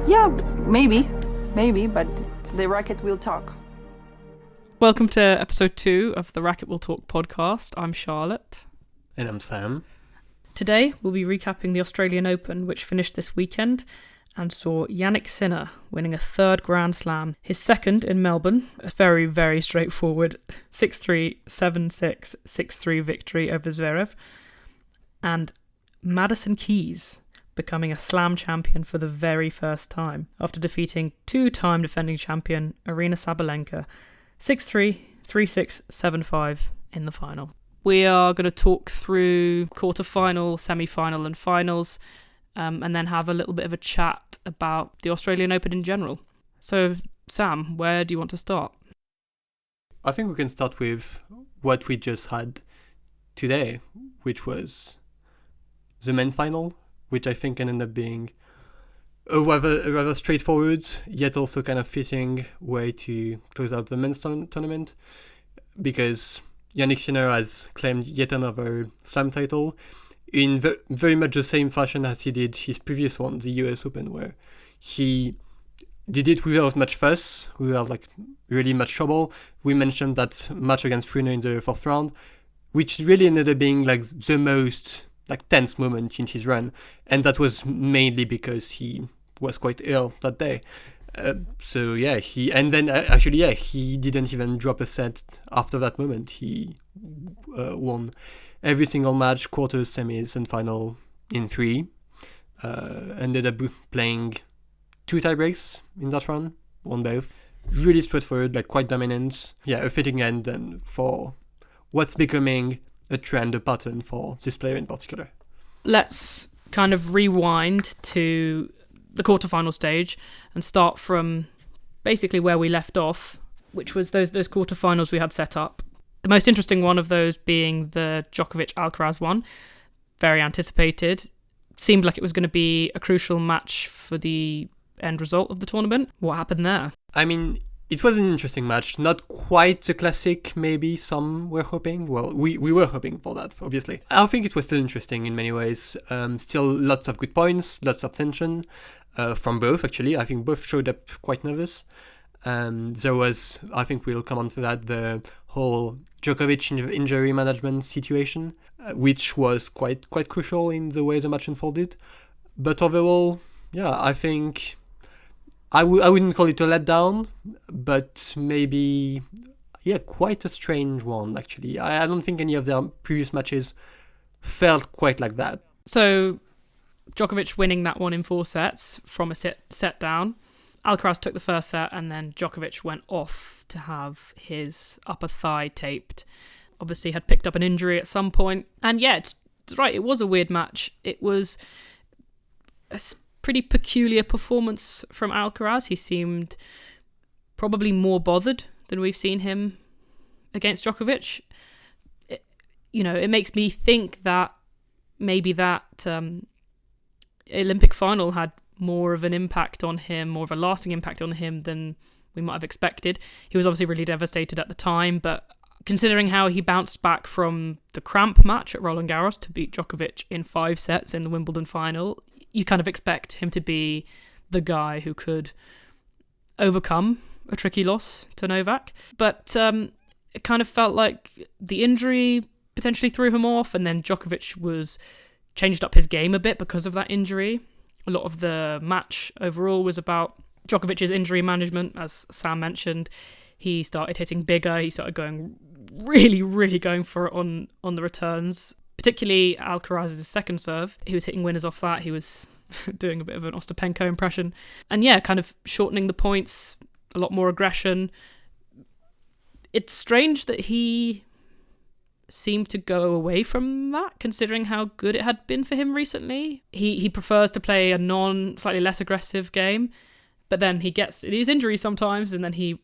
Yeah, maybe, but the racket will talk. Welcome to episode 2 of the Racket Will Talk podcast. I'm Charlotte. And I'm Sam. Today we'll be recapping the Australian Open, which finished this weekend and saw Jannik winning a third Grand Slam, his second in Melbourne, a very, very straightforward 6-3, 7-6, 6-3 victory over Zverev, and Madison becoming a Slam champion for the very first time after defeating two-time defending champion Aryna Sabalenka 6-3, 3-6, 7-5 in the final. We are going to talk through quarter-final, semi-final and finals, and then have a little bit of a chat about the Australian Open in general. So, Sam, where do you want to start? I think we can start with what we just had today, which was the men's final, which I think ended up being a rather straightforward, yet also kind of fitting way to close out the men's tournament, because Jannik Sinner has claimed yet another Slam title in very much the same fashion as he did his previous one, the US Open, where he did it without much fuss, without really much trouble. We mentioned that match against Rune in the fourth round, which really ended up being the most tense moment in his run, and that was mainly because he was quite ill that day. He didn't even drop a set after that moment. He won every single match, quarters, semis, and final in 3. Ended up playing 2 tiebreaks in that run, won both. Really straightforward, quite dominant. Yeah, a fitting end and for what's becoming a trend, a pattern for this player in particular. Let's kind of rewind to the quarterfinal stage and start from basically where we left off, which was those quarterfinals we had set up. The most interesting one of those being the Djokovic-Alcaraz one. Very anticipated. Seemed like it was going to be a crucial match for the end result of the tournament. What happened there? I mean, it was an interesting match. Not quite the classic, maybe some were hoping. Well, we were hoping for that, obviously. I think it was still interesting in many ways. Still lots of good points, lots of tension from both, actually. I think both showed up quite nervous. There was, I think we'll come on to that, the whole Djokovic injury management situation, which was quite crucial in the way the match unfolded. But overall, yeah, I think I wouldn't call it a letdown, but maybe, quite a strange one, actually. I don't think any of their previous matches felt quite like that. So, Djokovic winning that one in 4 sets from a set down. Alcaraz took the first set, and then Djokovic went off to have his upper thigh taped. Obviously had picked up an injury at some point. And yeah, it's right, it was a weird match. It was a pretty peculiar performance from Alcaraz. He seemed probably more bothered than we've seen him against Djokovic. It makes me think that maybe that Olympic final had more of an impact on him, more of a lasting impact on him than we might have expected. He was obviously really devastated at the time, but considering how he bounced back from the cramp match at Roland Garros to beat Djokovic in 5 sets in the Wimbledon final, you kind of expect him to be the guy who could overcome a tricky loss to Novak. But it kind of felt like the injury potentially threw him off, and then Djokovic changed up his game a bit because of that injury. A lot of the match overall was about Djokovic's injury management, as Sam mentioned. He started hitting bigger. He started going really, really going for it on the returns, particularly Alcaraz's second serve. He was hitting winners off that. He was doing a bit of an Ostapenko impression. And yeah, kind of shortening the points, a lot more aggression. It's strange that he seemed to go away from that, considering how good it had been for him recently. He prefers to play a slightly less aggressive game, but then he gets his injuries sometimes, and then he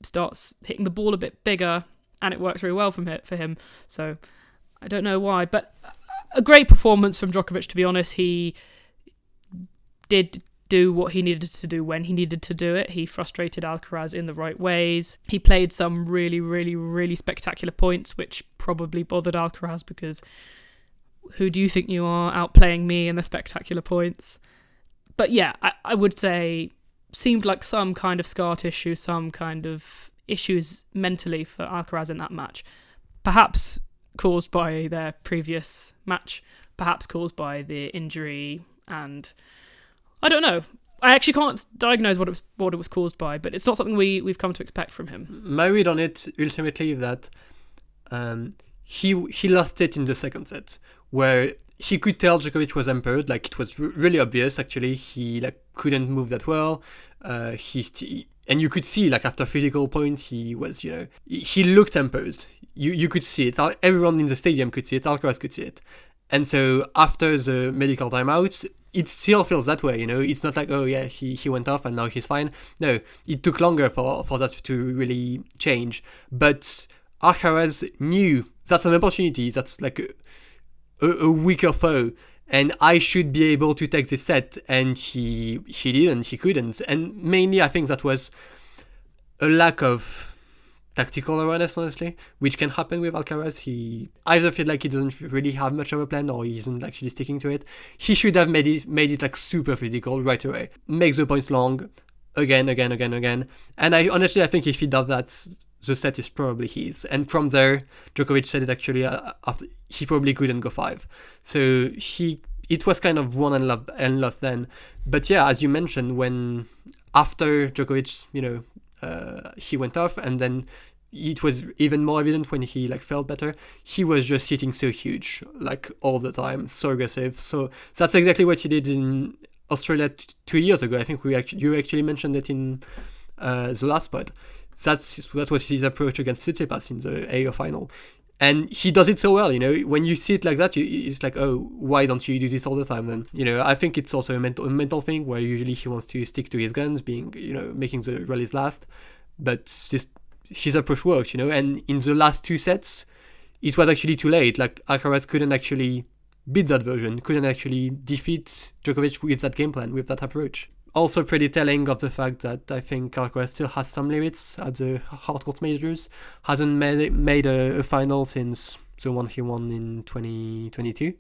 starts hitting the ball a bit bigger, and it works really well for him. So I don't know why, but a great performance from Djokovic, to be honest. He did do what he needed to do when he needed to do it. He frustrated Alcaraz in the right ways. He played some really, really, really spectacular points, which probably bothered Alcaraz, because who do you think you are, outplaying me in the spectacular points? But yeah, I would say seemed like some kind of scar tissue, some kind of issues mentally for Alcaraz in that match. Perhaps caused by their previous match, perhaps caused by the injury, and I don't know. I actually can't diagnose what it was caused by, but it's not something we've come to expect from him. My read on it ultimately is that he lost it in the second set, where he could tell Djokovic was hampered. Like, it was really obvious. Actually, he like couldn't move that well. And you could see, like, after physical points, he was, he looked hampered. You could see it. Everyone in the stadium could see it. Alcaraz could see it. And so after the medical timeout, it still feels that way, It's not like, oh yeah, he went off and now he's fine. No, it took longer for that to really change. But Alcaraz knew that's an opportunity. That's like a weaker foe, and I should be able to take this set, and he didn't, he couldn't. And mainly I think that was a lack of tactical awareness, honestly, which can happen with Alcaraz. He either feel like he doesn't really have much of a plan, or he isn't actually sticking to it. He should have made it like super physical right away. Make the points long, again. And I think if he does that, the set is probably his. And from there, Djokovic said it actually after he probably couldn't go 5. So it was kind of won and lost then. But yeah, as you mentioned, when after Djokovic, he went off, and then it was even more evident when he like felt better. He was just hitting so huge, like all the time, so aggressive. So that's exactly what he did in Australia 2 years ago. I think you actually mentioned it in the last pod. That was his approach against Tsitsipas in the AO final. And he does it so well, When you see it like that, it's like, oh, why don't you do this all the time then? I think it's also a mental thing, where usually he wants to stick to his guns, being, making the rallies last. But his approach works, And in the last 2 sets, it was actually too late. Like, Alcaraz couldn't actually beat that version, couldn't actually defeat Djokovic with that game plan, with that approach. Also pretty telling of the fact that I think Alcaraz still has some limits at the hardcourt majors. Hasn't made a final since the one he won in 2022.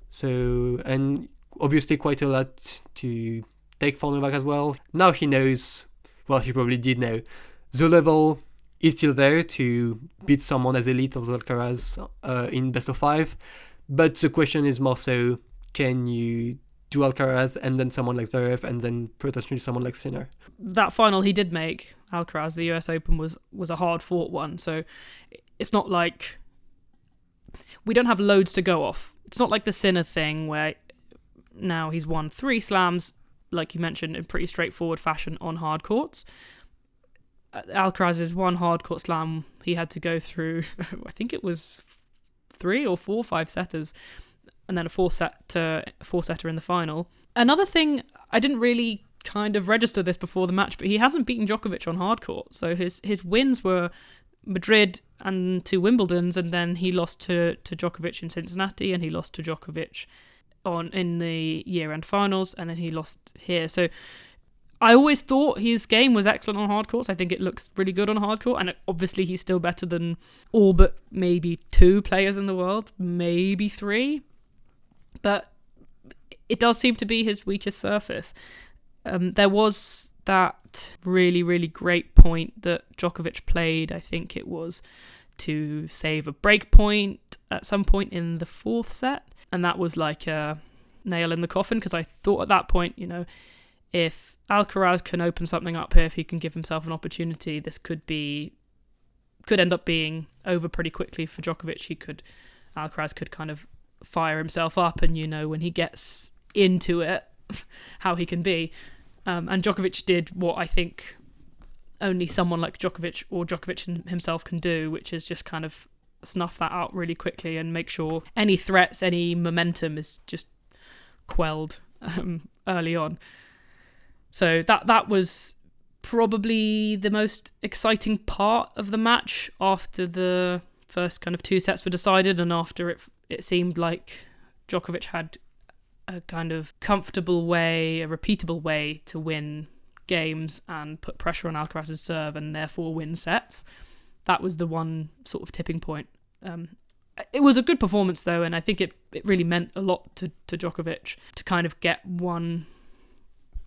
So, and obviously quite a lot to take for Novak as well. Now he knows, well, he probably did know, the level is still there to beat someone as elite as Alcaraz in best of 5. But the question is more so, can you do Alcaraz and then someone like Zverev and then potentially someone like Sinner? That final he did make, Alcaraz, the US Open, was a hard-fought one. So it's not like... We don't have loads to go off. It's not like the Sinner thing where now he's won 3 slams, like you mentioned, in pretty straightforward fashion on hard courts. Alcaraz's one hard court slam, he had to go through, I think it was 3 or 4 5-setters, and then a 4-setter in the final. Another thing, I didn't really kind of register this before the match, but he hasn't beaten Djokovic on hard court. So his wins were Madrid and 2 Wimbledons, and then he lost to Djokovic in Cincinnati, and he lost to Djokovic in the year-end finals, and then he lost here. So I always thought his game was excellent on hard courts. I think it looks really good on hard court, and obviously he's still better than all but maybe 2 players in the world, maybe 3. But it does seem to be his weakest surface. There was that really, really great point that Djokovic played, I think it was, to save a break point at some point in the 4th set. And that was like a nail in the coffin, because I thought at that point, if Alcaraz can open something up here, if he can give himself an opportunity, this could end up being over pretty quickly for Djokovic. Alcaraz could kind of fire himself up, and when he gets into it, how he can be. And Djokovic did what I think only someone like Djokovic or Djokovic himself can do, which is just kind of snuff that out really quickly and make sure any threats, any momentum is just quelled early on. So that was probably the most exciting part of the match after the first kind of 2 sets were decided, and after it seemed like Djokovic had a kind of comfortable way, a repeatable way to win games and put pressure on Alcaraz's serve and therefore win sets. That was the one sort of tipping point. It was a good performance though, and I think it really meant a lot to Djokovic to kind of get one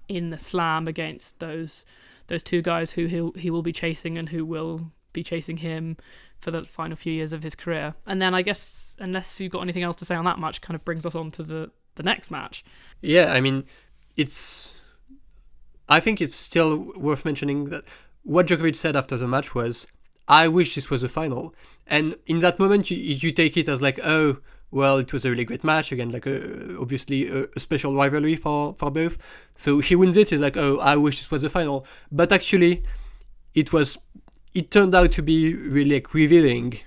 in the slam against those two guys who he will be chasing and who will be chasing him for the final few years of his career. And then I guess, unless you've got anything else to say on that match, kind of brings us on to the next match. Yeah, I mean, I think it's still worth mentioning that what Djokovic said after the match was, I wish this was the final. And in that moment, you take it as like, oh, well, it was a really great match. Again, like obviously a special rivalry for both. So he wins it, he's like, oh, I wish this was the final. But actually, it turned out to be really like revealing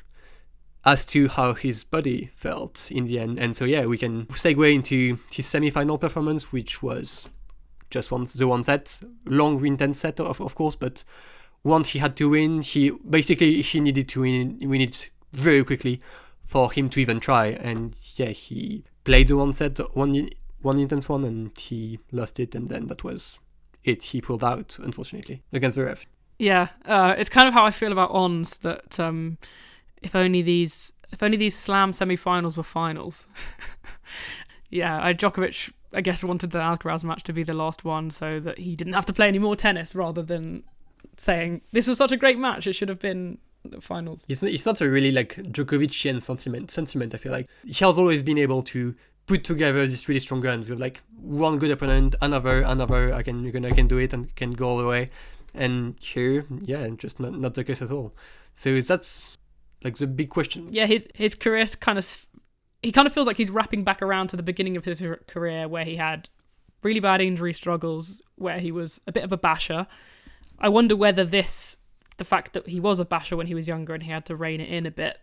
as to how his body felt in the end. And so, yeah, we can segue into his semi-final performance, which was just the one set, long, intense set, of course, but once he had to win, he needed to win it very quickly for him to even try. And yeah, he played the one set, one intense one, and he lost it, and then that was it. He pulled out, unfortunately, against the ref. Yeah, it's kind of how I feel about Ons, that if only these slam semi-finals were finals. Yeah, Djokovic, I guess, wanted the Alcaraz match to be the last one so that he didn't have to play any more tennis, rather than saying, this was such a great match, it should have been the finals. It's not a really like Djokovician sentiment, I feel like. He has always been able to put together this really strong runs with like one good opponent, another, I can do it and can go all the way. And here, yeah, just not the case at all. So that's like the big question. Yeah, his career he kind of feels like he's wrapping back around to the beginning of his career, where he had really bad injury struggles, where he was a bit of a basher. I wonder whether the fact that he was a basher when he was younger and he had to rein it in a bit,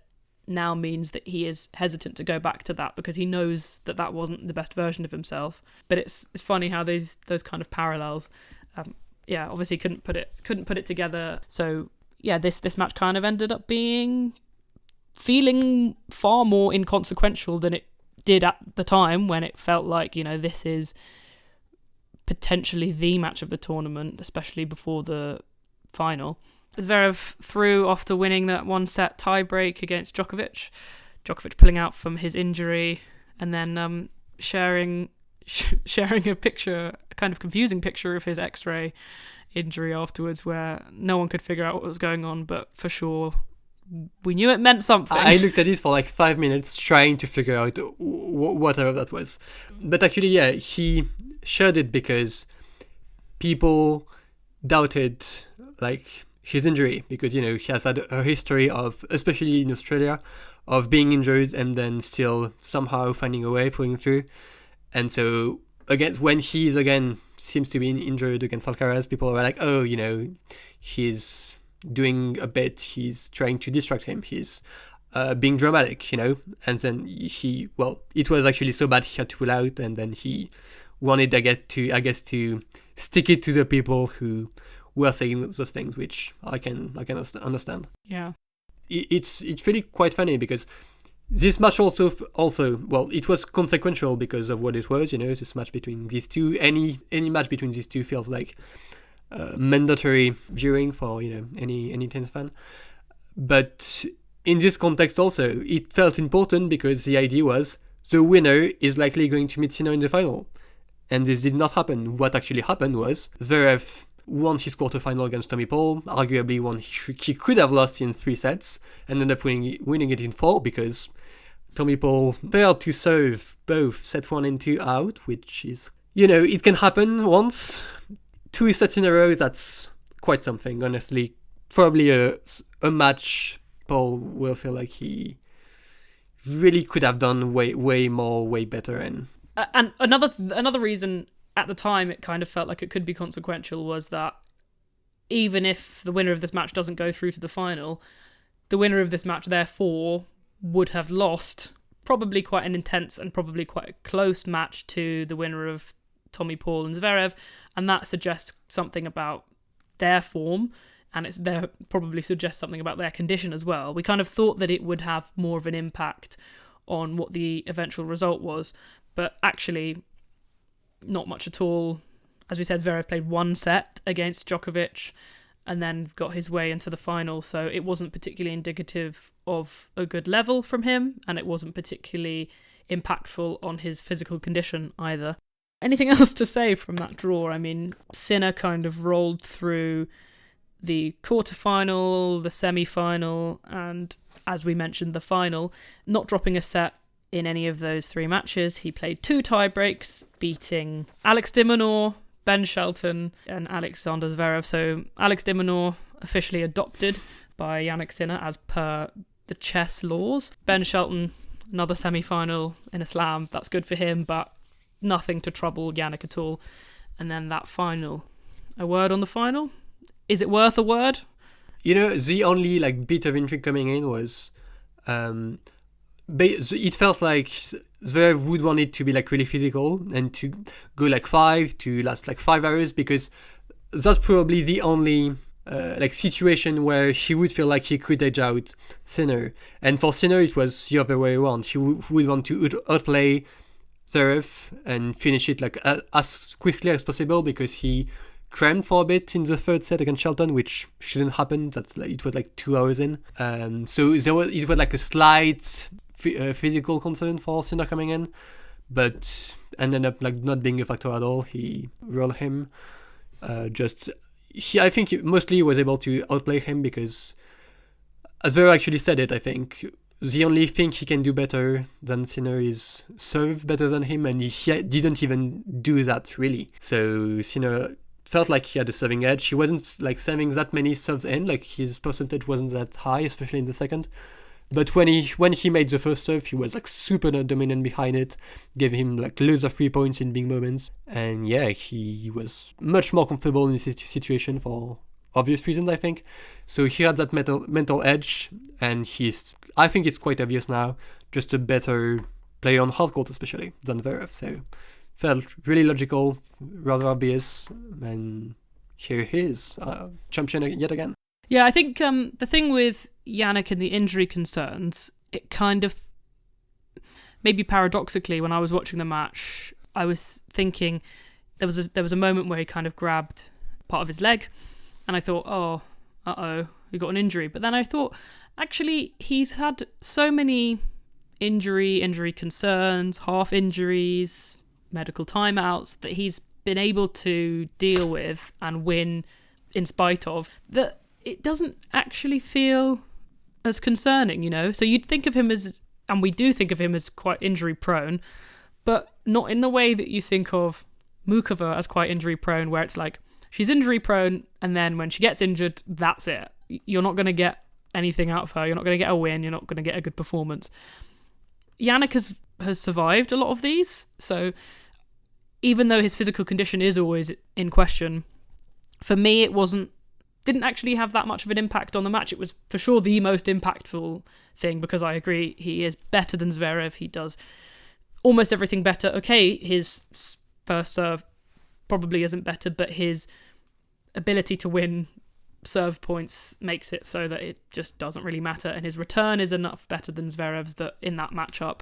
now means that he is hesitant to go back to that, because he knows that wasn't the best version of himself. But it's funny how those kind of parallels. Yeah, obviously couldn't put it together. So yeah, this match kind of ended up feeling far more inconsequential than it did at the time, when it felt like, this is potentially the match of the tournament, especially before the final. Zverev threw after winning that one set tie-break against Djokovic. Djokovic pulling out from his injury, and then sharing a picture, a kind of confusing picture of his X-ray injury afterwards, where no one could figure out what was going on, but for sure we knew it meant something. I looked at it for like 5 minutes trying to figure out whatever that was. But actually, yeah, he shared it because people doubted like his injury, because he has had a history of, especially in Australia, of being injured and then still somehow finding a way, pulling through. And so when he's again seems to be injured against Alcaraz, people are like, oh, he's doing a bit, he's trying to distract him, he's being dramatic, and then it was actually so bad he had to pull out, and then he wanted, I guess to stick it to the people who were saying those things, which I can understand. Yeah, it's really quite funny, because this match also it was consequential because of what it was. This match between these two, any match between these two feels like mandatory viewing for any tennis fan. But in this context also, it felt important because the idea was the winner is likely going to meet Sinner in the final, and this did not happen. What actually happened was Zverev won his quarterfinal against Tommy Paul, arguably one he could have lost in 3 sets, and ended up winning it in 4, because Tommy Paul failed to serve both set 1 and 2 out, which is, it can happen once. 2 sets in a row, that's quite something, honestly. Probably a match Paul will feel like he really could have done way more, way better. And another reason at the time it kind of felt like it could be consequential was that even if the winner of this match doesn't go through to the final, the winner of this match therefore would have lost probably quite an intense and probably quite a close match to the winner of Tommy Paul and Zverev, and that suggests something about their form, and probably suggests something about their condition as well. We kind of thought that it would have more of an impact on what the eventual result was, but actually not much at all. As we said, Zverev played 1 set against Djokovic and then got his way into the final, so it wasn't particularly indicative of a good level from him, and it wasn't particularly impactful on his physical condition either. anything else to say from that draw? I mean, Sinner kind of rolled through the quarterfinal, the semi-final, and as we mentioned, the final, not dropping a set in any of those 3 matches. He played 2 tie breaks, beating Alex de Minaur, Ben Shelton, and Alexander Zverev. So Alex de Minaur officially adopted by Jannik Sinner as per the chess laws. Ben Shelton, another semi-final in a slam. That's good for him, but nothing to trouble Jannik at all. And then that final. A word on the final? Is it worth a word? You know, the only bit of intrigue coming in was it felt like Zverev would want it to be really physical and to go 5 to last 5 hours, because that's probably the only situation where he would feel like he could edge out Sinner. And for Sinner, it was the other way around. He would want to outplay Zverev and finish it as quickly as possible, because he crammed for a bit in the 3rd set against Shelton, which shouldn't happen. It was 2 hours in. So it was a slight physical concern for Sinner coming in, but ended up not being a factor at all. He rolled him. I think he mostly was able to outplay him, because, as Vera actually said it, I think the only thing he can do better than Sinner is serve better than him, and he didn't even do that really. So Sinner felt like he had a serving edge. He wasn't serving that many serves in, his percentage wasn't that high, especially in the second. But when he made the first serve, he was super dominant behind it, gave him loads of 3 points in big moments, and yeah, he was much more comfortable in this situation for obvious reasons, I think. So he had that mental edge, and I think it's quite obvious now, just a better player on hard court especially than Zverev. So felt really logical, rather obvious, and here he is, champion yet again. Yeah, I think the thing with Jannik and the injury concerns, it kind of, maybe paradoxically, when I was watching the match, I was thinking there was a moment where he kind of grabbed part of his leg, and I thought, oh, he got an injury. But then I thought, actually, he's had so many injury concerns, half injuries, medical timeouts, that he's been able to deal with and win in spite of, that it doesn't actually feel as concerning, you know? So you'd think of him as, and we do think of him as quite injury prone, but not in the way that you think of Mukova as quite injury prone, where it's she's injury prone, and then when she gets injured, that's it. You're not going to get anything out of her. You're not going to get a win. You're not going to get a good performance. Jannik has survived a lot of these. So even though his physical condition is always in question, for me, it didn't actually have that much of an impact on the match. It was for sure the most impactful thing, because I agree, he is better than Zverev. He does almost everything better. Okay, his first serve probably isn't better, but his ability to win serve points makes it so that it just doesn't really matter, and his return is enough better than Zverev's that in that matchup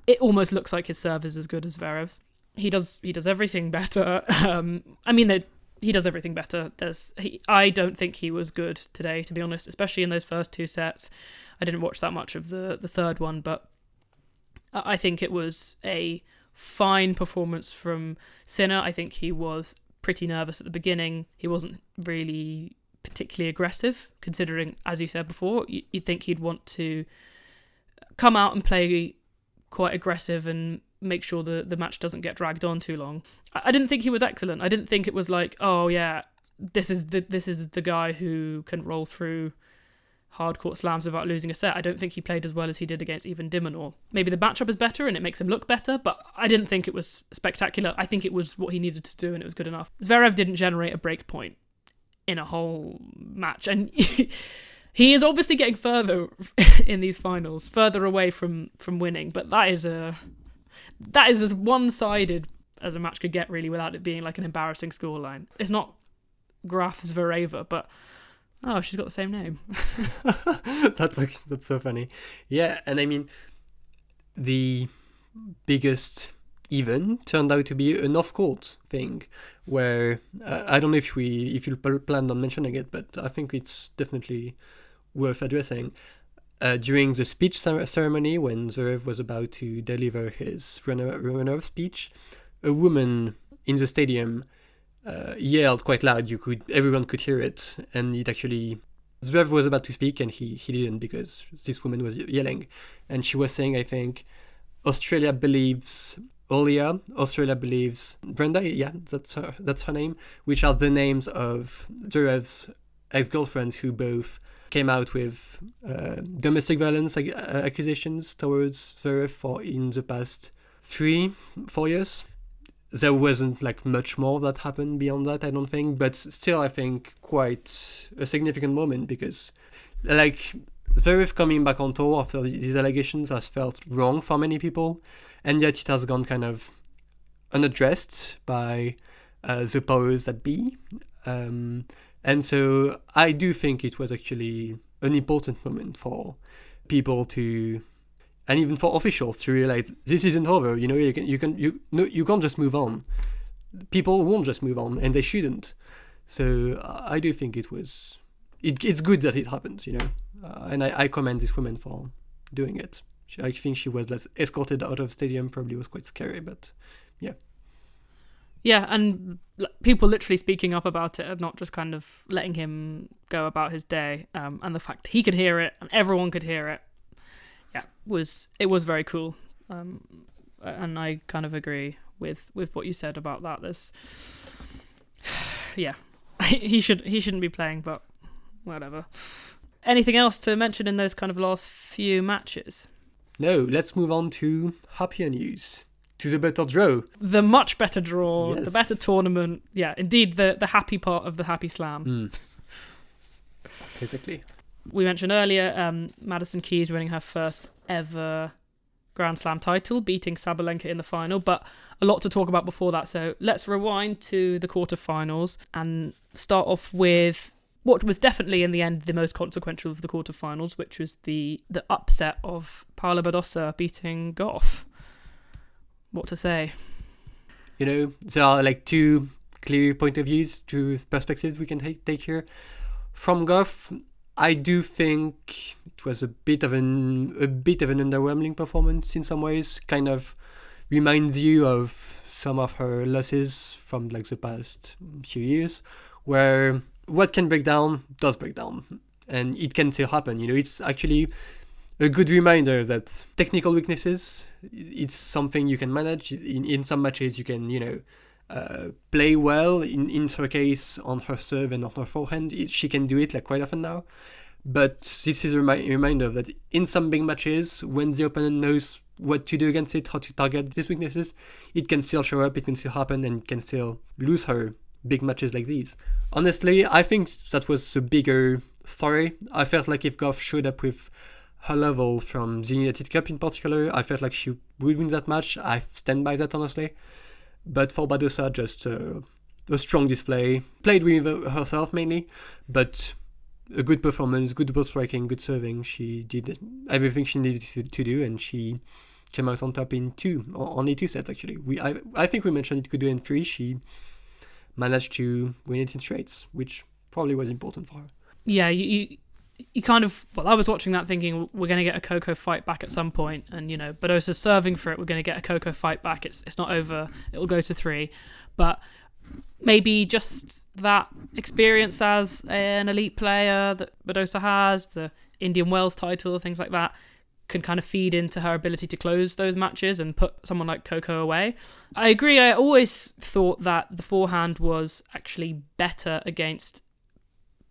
it almost looks like his serve is as good as Zverev's. He does everything better. He does everything better. I don't think he was good today, to be honest, especially in those first 2 sets. I didn't watch that much of the third one, but I think it was a fine performance from Sinner. I think he was pretty nervous at the beginning. He wasn't really particularly aggressive, considering, as you said before, you'd think he'd want to come out and play quite aggressive and make sure the match doesn't get dragged on too long. I didn't think he was excellent. I didn't think it was oh yeah, this is the guy who can roll through hard court slams without losing a set. I don't think he played as well as he did against even de Minaur. Maybe the matchup is better and it makes him look better, but I didn't think it was spectacular. I think it was what he needed to do, and it was good enough. Zverev didn't generate a break point in a whole match, and he is obviously getting further in these finals, further away from winning, but that is as one-sided as a match could get, really, without it being an embarrassing scoreline. It's not Graf Zvereva, but she's got the same name. That's so funny. Yeah, and I mean, the biggest event turned out to be an off-court thing, where I don't know if you planned on mentioning it, but I think it's definitely worth addressing. During the speech ceremony, when Zverev was about to deliver his runner-up speech, a woman in the stadium yelled quite loud. Everyone could hear it, and it actually Zverev was about to speak and he didn't because this woman was yelling, and she was saying, I think, Australia believes Olia, Australia believes Brenda, yeah, that's her name, which are the names of Zverev's ex-girlfriends who both came out with domestic violence accusations towards Zverev in the past 3-4 years. There wasn't like much more that happened beyond that, I don't think, but still I think quite a significant moment, because like Zverev coming back on tour after these allegations has felt wrong for many people, and yet it has gone kind of unaddressed by the powers that be. And so I do think it was actually an important moment for people to, and even for officials to realize this isn't over. You know, you can't just move on. People won't just move on, and they shouldn't. So I do think it's good that it happened. You know, and I commend this woman for doing it. I think she was escorted out of the stadium. Probably was quite scary, but yeah. Yeah, and people literally speaking up about it and not just kind of letting him go about his day. And the fact he could hear it and everyone could hear it, yeah, it was very cool. And I kind of agree with what you said about that. Yeah, he shouldn't be playing, but whatever. Anything else to mention in those kind of last few matches? No, let's move on to happier news. To the better draw. The much better draw, yes. The better tournament. Yeah, indeed, the happy part of the Happy Slam. Exactly. We mentioned earlier Madison Keys winning her first ever Grand Slam title, beating Sabalenka in the final, but a lot to talk about before that. So let's rewind to the quarterfinals and start off with what was definitely in the end the most consequential of the quarterfinals, which was the upset of Paula Badosa beating Goff. What to say? You know, there are like two clear point of views, two perspectives we can take here. From Goff, I do think it was a bit of an underwhelming performance in some ways. Kind of reminds you of some of her losses from like the past few years, where what can break down does break down, and it can still happen. You know, it's actually a good reminder that technical weaknesses, it's something you can manage. In some matches you can, you know, play well. In her case, on her serve and on her forehand, she can do it like quite often now. But this is a reminder that in some big matches, when the opponent knows what to do against it, how to target these weaknesses, it can still show up, it can still happen, and it can still lose her big matches like these. Honestly, I think that was the bigger story. I felt like if Goff showed up with her level from the United Cup in particular, I felt like she would win that match. I stand by that, honestly. But for Badosa, just a strong display. Played with herself mainly, but a good performance, good ball striking, good serving. She did everything she needed to do, and she came out on top in only two sets actually. I think we mentioned it could do in 3. She managed to win it in straights, which probably was important for her. Yeah, you kind of, well, I was watching that thinking we're going to get a Coco fight back at some point, and you know, Badosa's serving for it, we're going to get a Coco fight back. It's not over, it'll go to 3, but maybe just that experience as an elite player that Badosa has, the Indian Wells title, things like that, can kind of feed into her ability to close those matches and put someone like Coco away. I agree, I always thought that the forehand was actually better against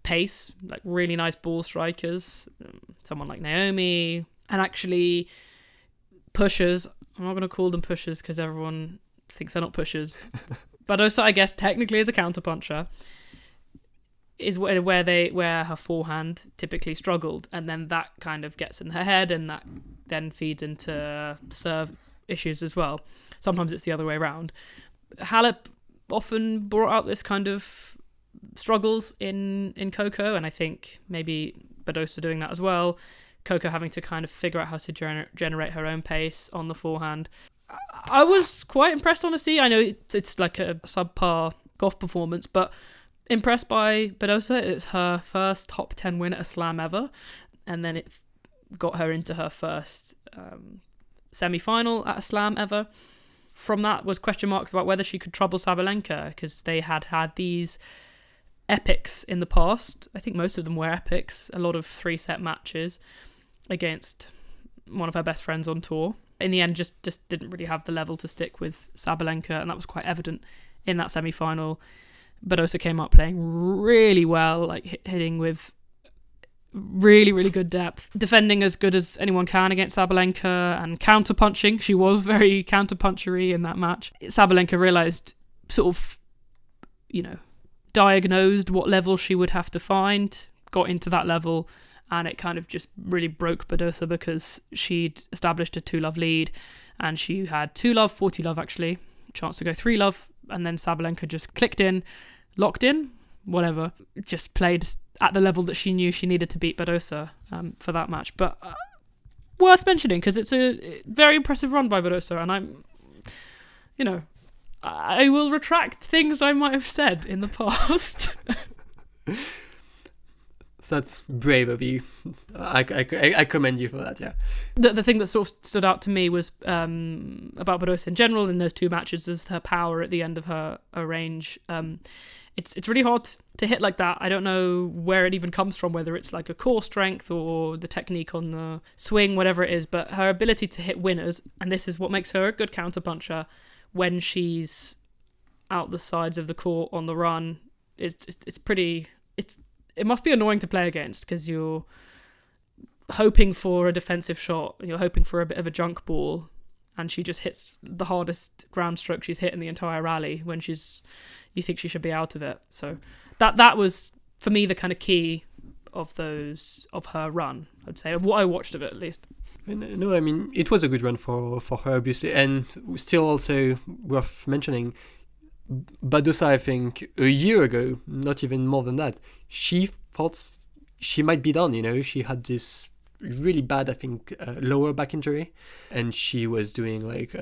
pace, like really nice ball strikers, someone like Naomi, and actually pushers. I'm not going to call them pushers because everyone thinks they're not pushers. Badosa, I guess, technically is a counterpuncher, is where her forehand typically struggled, and then that kind of gets in her head, and that then feeds into serve issues as well. Sometimes it's the other way around. Halep often brought out this kind of struggles in Coco, and I think maybe Badosa doing that as well. Coco having to kind of figure out how to generate her own pace on the forehand. I was quite impressed, honestly. I know it's like a subpar golf performance, but impressed by Badosa. It's her first top 10 win at a slam ever, and then it got her into her first semi-final at a slam ever. from that was question marks about whether she could trouble Sabalenka, because they had these epics in the past. I think most of them were epics, a lot of 3-set matches against one of her best friends on tour. In the end, just didn't really have the level to stick with Sabalenka, and that was quite evident in that semi-final. Badosa came up playing really well, like hitting with really, really good depth, defending as good as anyone can against Sabalenka, and counter-punching. She was very counter-punchery in that match. Sabalenka realised, sort of, diagnosed what level she would have to find, got into that level, and it kind of just really broke Badosa, because she'd established a 2-love lead, and she had 2-love, 40-love actually, chance to go 3-love, and then Sabalenka just clicked in, locked in, whatever, just played at the level that she knew she needed to beat Badosa for that match. But worth mentioning, because it's a very impressive run by Badosa, and I will retract things I might have said in the past. That's brave of you. I commend you for that, yeah. The thing that sort of stood out to me was about Badosa in general in those 2 matches is her power at the end of her range. It's really hard to hit like that. I don't know where it even comes from, whether it's like a core strength or the technique on the swing, whatever it is, but her ability to hit winners, and this is what makes her a good counterpuncher when she's out the sides of the court on the run. It must be annoying to play against, because you're hoping for a defensive shot, you're hoping for a bit of a junk ball, and she just hits the hardest ground stroke she's hit in the entire rally when you think she should be out of it. So that was, for me, the kind of key of her run, I'd say, of what I watched of it at least. No, I mean, it was a good run for her, obviously, and still also worth mentioning, Badosa, I think, a year ago, not even more than that, she thought she might be done, She had this really bad, I think, lower back injury, and she was doing like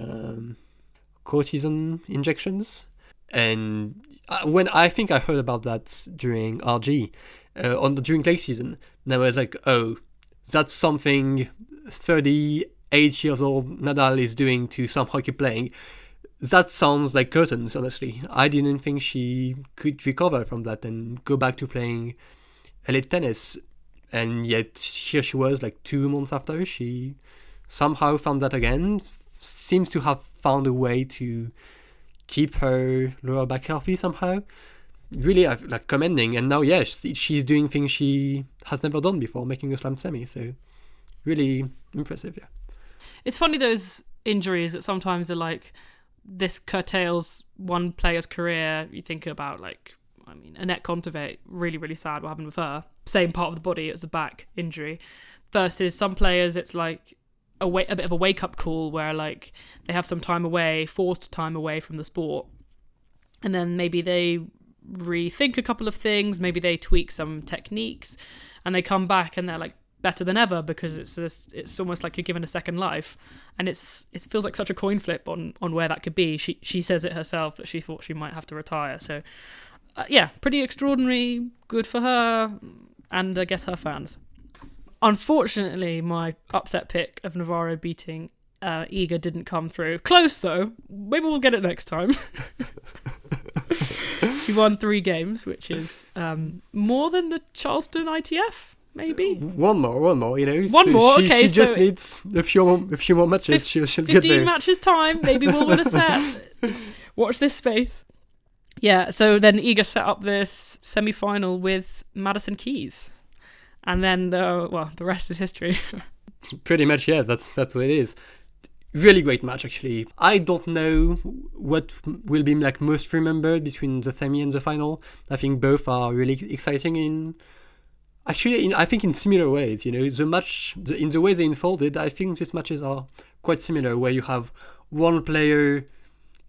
cortisone injections. And when I think I heard about that during RG, during late season, and I was like, oh, that's something 38 years old Nadal is doing to some hockey playing. That sounds like curtains, honestly. I didn't think she could recover from that and go back to playing elite tennis. And yet here she was, like 2 months after, she somehow found that again. Seems to have found a way to keep her lower back healthy somehow. Really, like, commending. And now, yes, she's doing things she has never done before, making a slam semi. So really impressive, yeah. It's funny, those injuries that sometimes are like, this curtails one player's career. You think about, like, I mean, Annette Kontaveit, really, really sad what happened with her. Same part of the body, it was a back injury. Versus some players, it's like a bit of a wake-up call where, like, they have some time away, forced time away from the sport. And then maybe they rethink a couple of things, maybe they tweak some techniques, and they come back and they're, like, better than ever, because it's almost like you're given a second life. And it feels like such a coin flip on where that could be. She says it herself that she thought she might have to retire. So yeah, pretty extraordinary, good for her, and I guess her fans. Unfortunately, my upset pick of Navarro beating Iga didn't come through. Close though, maybe we'll get it next time. She won 3 games, which is more than the Charleston ITF. Maybe one more, One So more. She just needs a few more matches. She'll get there. 15 matches time. Maybe we'll win a set. Watch this space. Yeah. So then Iga set up this semi-final with Madison Keys, and then the rest is history. Pretty much, yeah. That's what it is. Really great match, actually. I don't know what will be like most remembered between the semi and the final. I think both are really exciting I think in similar ways, the match, in the way they unfolded, I think these matches are quite similar, where you have one player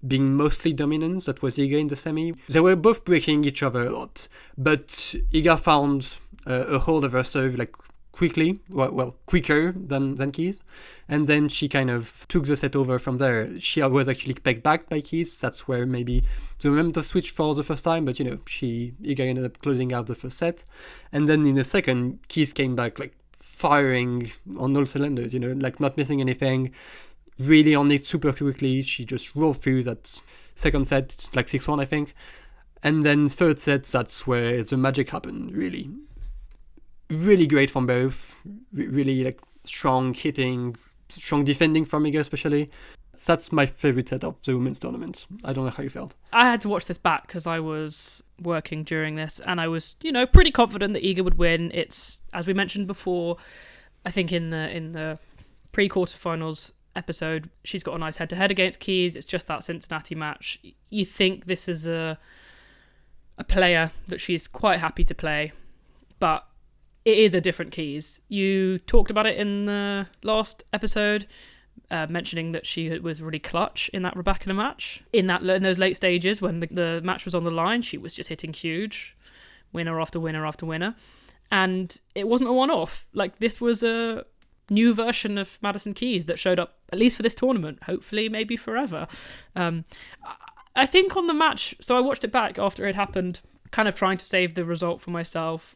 being mostly dominant, that was Iga in the semi. They were both breaking each other a lot, but Iga found a hold of her serve, like, quickly, quicker than Keys, and then she kind of took the set over from there. She was actually pegged back by Keys. That's where maybe the momentum switched for the first time, but Iga ended up closing out the first set, and then in the second, Keys came back, like, firing on all cylinders, like not missing anything, really on it super quickly. She just rolled through that second set, like 6-1, I think. And then third set, that's where the magic happened, really. Really great from both. Really like strong hitting, strong defending from Iga especially. That's my favorite set of the women's tournament. I don't know how you felt. I had to watch this back because I was working during this, and I was, pretty confident that Iga would win. It's, as we mentioned before, I think in the pre-quarterfinals episode, she's got a nice head-to-head against Keys. It's just that Cincinnati match. You think this is a player that she's quite happy to play, but it is a different Keys. You talked about it in the last episode, mentioning that she was really clutch in that Rebecca match. In those late stages when the match was on the line, she was just hitting huge, winner after winner after winner. And it wasn't a one-off. Like, this was a new version of Madison Keys that showed up, at least for this tournament, hopefully maybe forever. I think on the match, so I watched it back after it happened, kind of trying to save the result for myself.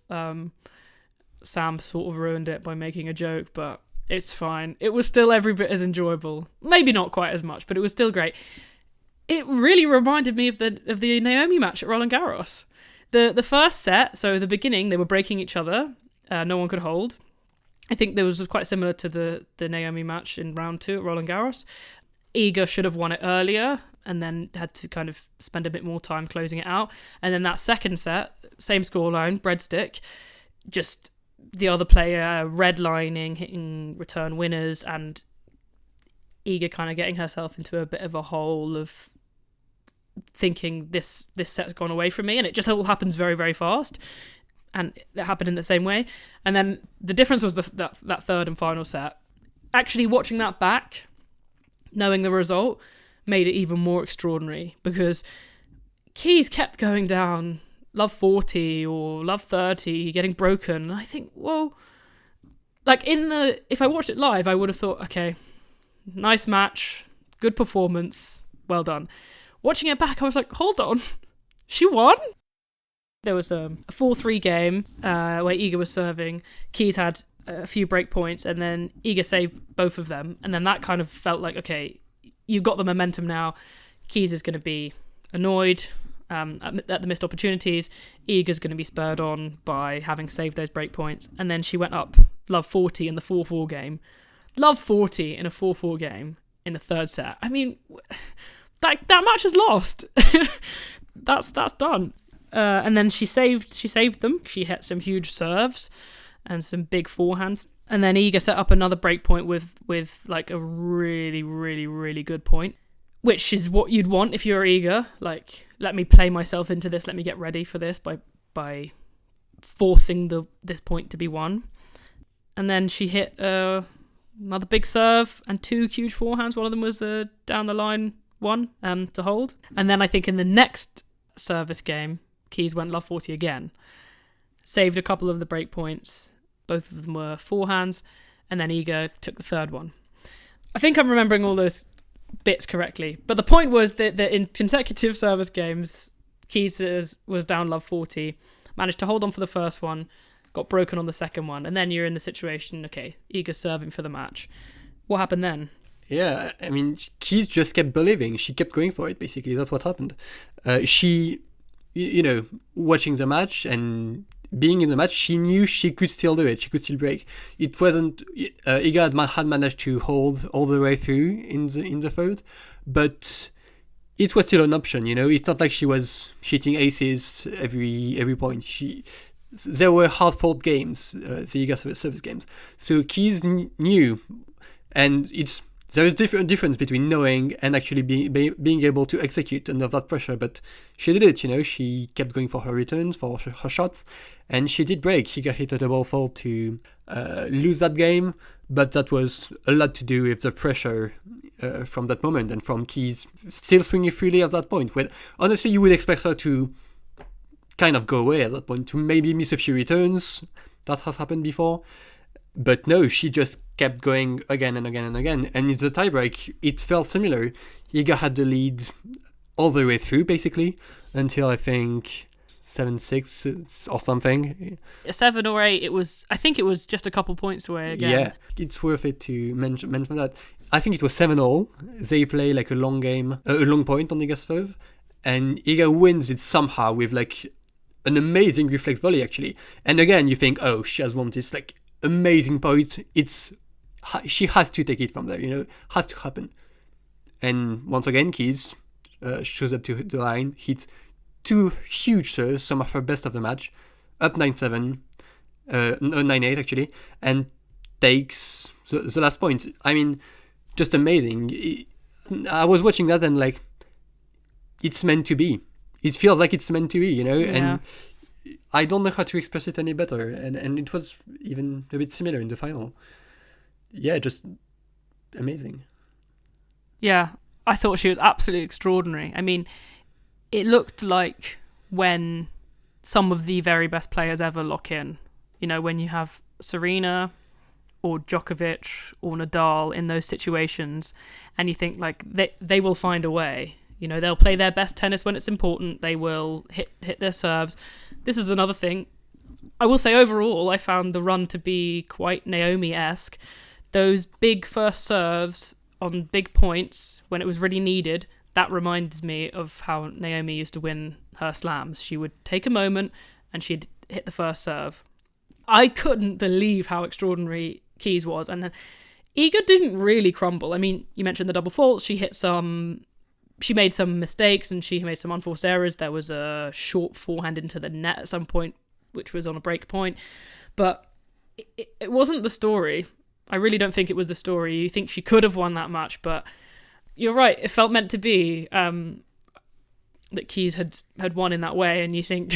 Sam sort of ruined it by making a joke, but it's fine. It was still every bit as enjoyable. Maybe not quite as much, but it was still great. It really reminded me of the Naomi match at Roland Garros. The first set, so the beginning, they were breaking each other. No one could hold. I think there was quite similar to the Naomi match in round 2 at Roland Garros. Iga should have won it earlier and then had to kind of spend a bit more time closing it out. And then that second set, same scoreline, breadstick, just the other player redlining, hitting return winners, and Iga kind of getting herself into a bit of a hole of thinking this set's gone away from me, and it just all happens very, very fast. And it happened in the same way. And then the difference was that third and final set. Actually watching that back, knowing the result, made it even more extraordinary, because Keys kept going down love 40 or love 30, getting broken. I think, well, like if I watched it live, I would have thought, okay, nice match, good performance, well done. Watching it back, I was like, hold on, she won? There was a 4-3 game where Iga was serving. Keys had a few break points, and then Iga saved both of them. And then that kind of felt like, okay, you've got the momentum now. Keys is going to be annoyed at the missed opportunities. Iga's going to be spurred on by having saved those break points. And then she went up love 40 in the 4-4 game. Love 40 in a 4-4 game in the third set. I mean, that match is lost. That's done. And then she saved them. She hit some huge serves and some big forehands. And then Iga set up another break point with like a really, really, really good point, which is what you'd want if you're Iga. Like, let me play myself into this. Let me get ready for this by forcing this point to be won. And then she hit another big serve and 2 huge forehands. One of them was down the line one to hold. And then I think in the next service game, Keys went love 40 again. Saved a couple of the break points. Both of them were forehands. And then Iga took the third one. I think I'm remembering all those bits correctly. But the point was that in consecutive service games, Keys was down love 40, managed to hold on for the first one, got broken on the second one. And then you're in the situation, okay, Iga's serving for the match. What happened then? Yeah, I mean, Keys just kept believing. She kept going for it, basically. That's what happened. She, watching the match and being in the match, she knew she could still do it. She could still break. It wasn't... Iga had managed to hold all the way through in the third, but it was still an option, It's not like she was hitting aces every point. There were hard-fought games, the Iga service games. So Keys knew, and there is difference between knowing and actually being able to execute under that pressure. But she did it, She kept going for her returns, for her shots, and she did break. She got hit a double fault to lose that game, but that was a lot to do with the pressure from that moment and from Keys still swinging freely at that point. When honestly, you would expect her to kind of go away at that point, to maybe miss a few returns. That has happened before. But no, she just kept going again and again and again. And in the tiebreak, it felt similar. Iga had the lead all the way through, basically, until I think 7-6 or something. 7 or 8. I think it was just a couple points away again. Yeah, it's worth it to mention that. I think it was 7-all. They play like a long game, a long point on Iga's serve, and Iga wins it somehow with like an amazing reflex volley actually. And again, you think, oh, she has won this like amazing point. She has to take it from there, has to happen. And once again, Keys shows up to the line, hits 2 huge serves, some of her best of the match, up 9-7, 9-8 actually, and takes the last point. I mean, just amazing. I was watching that and like, it's meant to be. It feels like it's meant to be, Yeah. And I don't know how to express it any better. And it was even a bit similar in the final. Yeah, just amazing. Yeah, I thought she was absolutely extraordinary. I mean, it looked like when some of the very best players ever lock in. When you have Serena or Djokovic or Nadal in those situations, and you think like they will find a way. They'll play their best tennis when it's important. They will hit their serves. This is another thing. I will say overall, I found the run to be quite Naomi-esque. Those big first serves on big points when it was really needed, that reminds me of how Naomi used to win her slams. She would take a moment and she'd hit the first serve. I couldn't believe how extraordinary Keys was. And Iga didn't really crumble. I mean, you mentioned the double faults. She made some mistakes and she made some unforced errors. There was a short forehand into the net at some point, which was on a break point. But it wasn't the story. I really don't think it was the story. You think she could have won that match, but you're right. It felt meant to be that Keys had won in that way. And you think,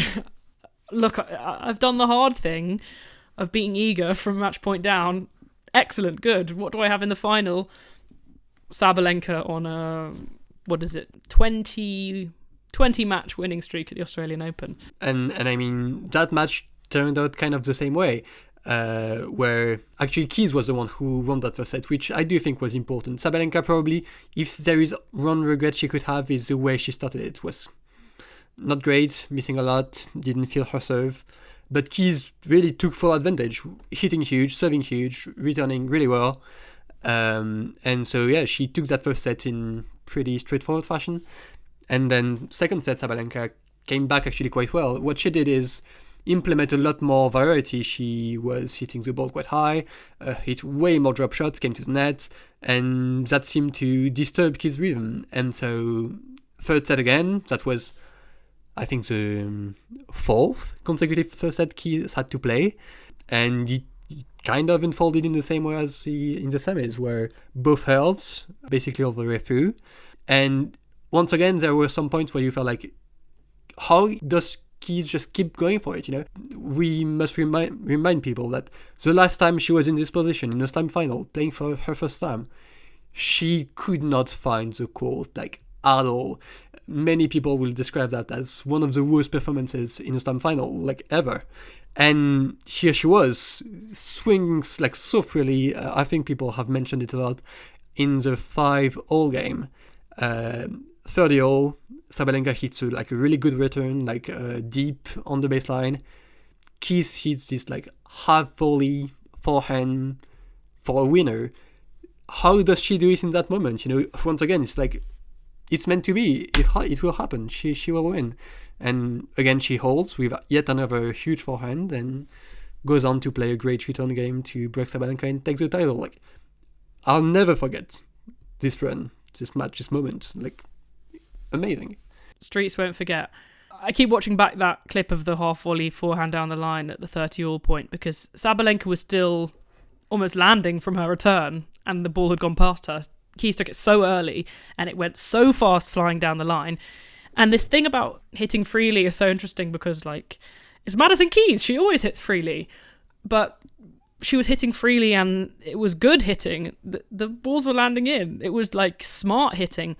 look, I've done the hard thing of beating Iga from match point down. Excellent, good. What do I have in the final? Sabalenka on a... 20 match winning streak at the Australian Open. And I mean, that match turned out kind of the same way, where actually Keys was the one who won that first set, which I do think was important. Sabalenka probably, if there is one regret she could have, is the way she started. It was not great, missing a lot, didn't feel her serve. But Keys really took full advantage, hitting huge, serving huge, returning really well. And so, yeah, she took that first set in pretty straightforward fashion. And then second set, Sabalenka came back actually quite well. What she did is implement a lot more variety. She was hitting the ball quite high, hit way more drop shots, came to the net, and that seemed to disturb Keys' rhythm. And so third set again, that was, I think, the fourth consecutive first set Keys had to play. And it kind of unfolded in the same way as in the semis, where both held basically all the way through. And once again, there were some points where you felt like, how does Keys just keep going for it? We must remind people that the last time she was in this position, in a slam final, playing for her first time, she could not find the court, like, at all. Many people will describe that as one of the worst performances in a slam final, like, ever. And here she was, swinging like so freely. I think people have mentioned it a lot in the 5-all game. 30-all, Sabalenka hits like a really good return, like deep on the baseline. Keys hits this like half volley forehand for a winner. How does she do it in that moment? Once again, it's like, it's meant to be. It will happen. She will win. And again, she holds with yet another huge forehand and goes on to play a great return game to break Sabalenka and take the title. Like, I'll never forget this run, this match, this moment. Like, amazing. Streets won't forget. I keep watching back that clip of the half volley forehand down the line at the 30-all point, because Sabalenka was still almost landing from her return and the ball had gone past her. Keys took it so early and it went so fast flying down the line. And this thing about hitting freely is so interesting because, like, it's Madison Keys. She always hits freely. But she was hitting freely and it was good hitting. The balls were landing in. It was, like, smart hitting.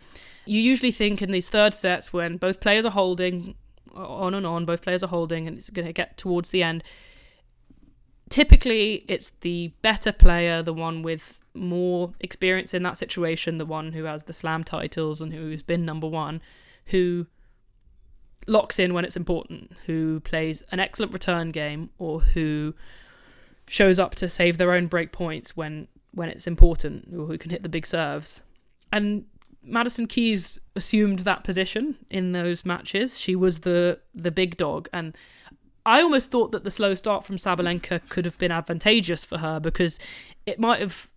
You usually think in these third sets when both players are holding, on and on, both players are holding and it's going to get towards the end. Typically, it's the better player, the one with more experience in that situation, the one who has the slam titles and who's been number one, who locks in when it's important, who plays an excellent return game, or who shows up to save their own break points when it's important, or who can hit the big serves. And Madison Keys assumed that position in those matches. She was the big dog, and I almost thought that the slow start from Sabalenka could have been advantageous for her, because it might have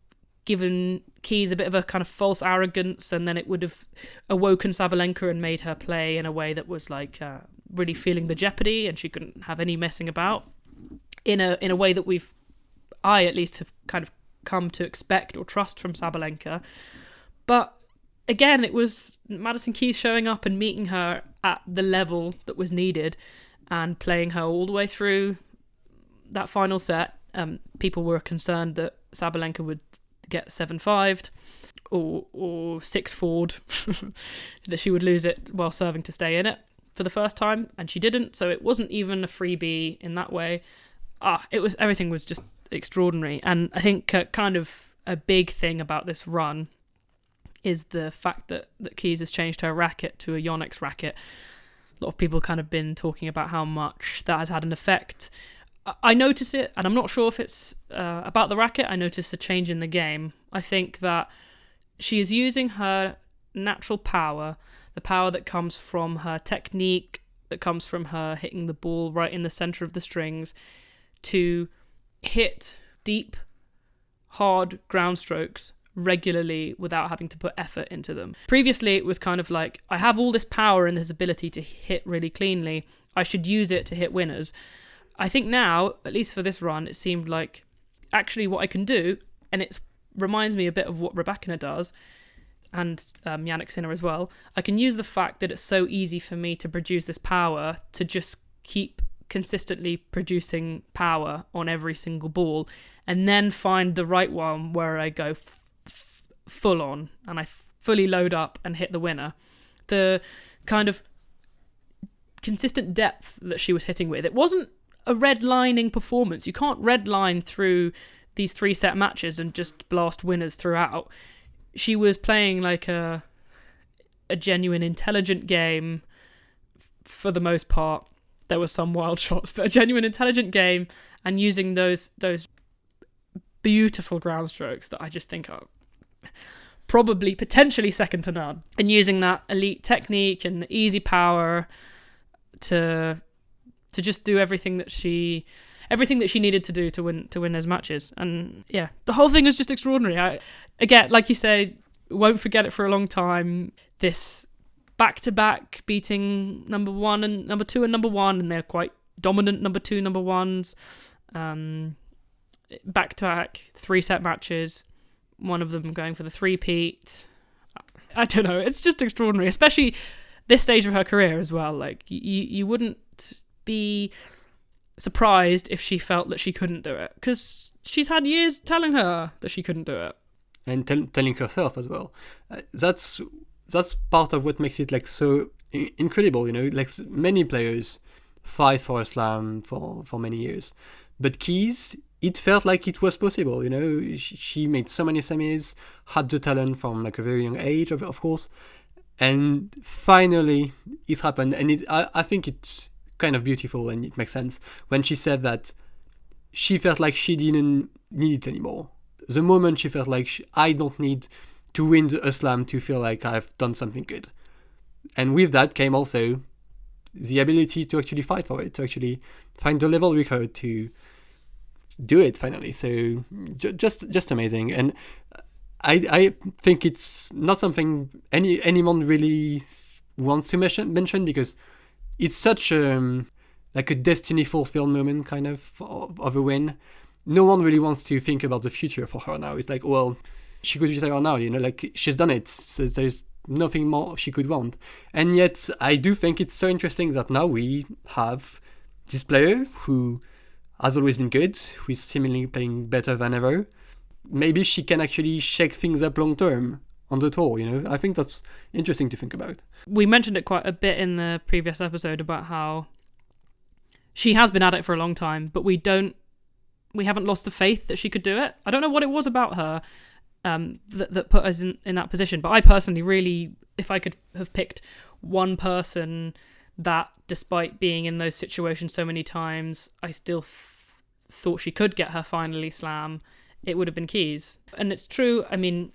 given Keys a bit of a kind of false arrogance, and then it would have awoken Sabalenka and made her play in a way that was like really feeling the jeopardy, and she couldn't have any messing about in a way that I at least have kind of come to expect or trust from Sabalenka. But again, it was Madison Keys showing up and meeting her at the level that was needed and playing her all the way through that final set. People were concerned that Sabalenka would get 7-5'd or 6-4'd, that she would lose it while serving to stay in it for the first time, and she didn't. So it wasn't even a freebie in that way. Everything was just extraordinary. And I think kind of a big thing about this run is the fact that Keys has changed her racket to a Jannik's racket. A lot of people kind of been talking about how much that has had an effect. I notice it, and I'm not sure if it's about the racket. I notice a change in the game. I think that she is using her natural power, the power that comes from her technique, that comes from her hitting the ball right in the centre of the strings, to hit deep, hard ground strokes regularly without having to put effort into them. Previously, it was kind of like, I have all this power and this ability to hit really cleanly. I should use it to hit winners. I think now, at least for this run, it seemed like actually what I can do, and it reminds me a bit of what Rebecca does, and Jannik Sinner as well. I can use the fact that it's so easy for me to produce this power to just keep consistently producing power on every single ball, and then find the right one where I go full on and I fully load up and hit the winner. The kind of consistent depth that she was hitting with, it wasn't a redlining performance. You can't redline through these 3-set matches and just blast winners throughout. She was playing like a genuine intelligent game for the most part. There were some wild shots, but a genuine intelligent game, and using those beautiful ground strokes that I just think are probably potentially second to none, and using that elite technique and the easy power to just do everything that she needed to do to win those matches. And yeah, the whole thing was just extraordinary. Again, like you say, won't forget it for a long time. This back-to-back beating number 1 and number 2 and number 1, and they're quite dominant number 2, number 1s. Back-to-back 3-set matches, one of them going for the three-peat. I don't know, it's just extraordinary, especially this stage of her career as well. Like, you wouldn't be surprised if she felt that she couldn't do it, because she's had years telling her that she couldn't do it. And telling herself as well. That's part of what makes it like so incredible, you know. Like, many players fight for a slam for many years, but Keys, it felt like it was possible, you know. She made so many semis, had the talent from like a very young age, of course, and finally it happened. And I think it's kind of beautiful, and it makes sense when she said that she felt like she didn't need it anymore. The moment she felt like I don't need to win a slam to feel like I've done something good. And with that came also the ability to actually fight for it, to actually find the level record to do it finally. So just amazing. And I think it's not something anyone really wants to mention, because it's such like a destiny fulfilled moment kind of a win. No one really wants to think about the future for her now. It's like, well, she could retire now, you know, like she's done it. So there's nothing more she could want. And yet I do think it's so interesting that now we have this player who has always been good, who is seemingly playing better than ever. Maybe she can actually shake things up long term on the tour, you know. I think that's interesting to think about. We mentioned it quite a bit in the previous episode about how she has been at it for a long time, but we haven't lost the faith that she could do it. I don't know what it was about her that put us in that position, but I personally really, if I could have picked one person that despite being in those situations so many times, I still thought she could get her finally slam, it would have been Keys. And it's true, I mean,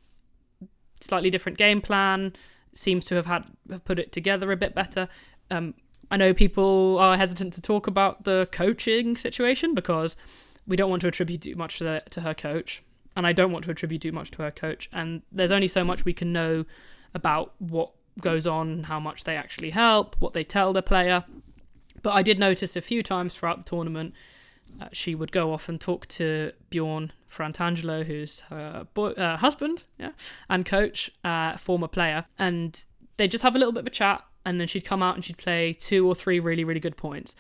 slightly different game plan, seems to have put it together a bit better. I know people are hesitant to talk about the coaching situation because we don't want to attribute too much to her coach, and I don't want to attribute too much to her coach, and there's only so much we can know about what goes on, how much they actually help, what they tell their player. But I did notice a few times throughout the tournament she would go off and talk to Bjorn Frantangelo, who's her husband, and coach, former player, and they'd just have a little bit of a chat, and then she'd come out and she'd play 2 or 3 really, really good points.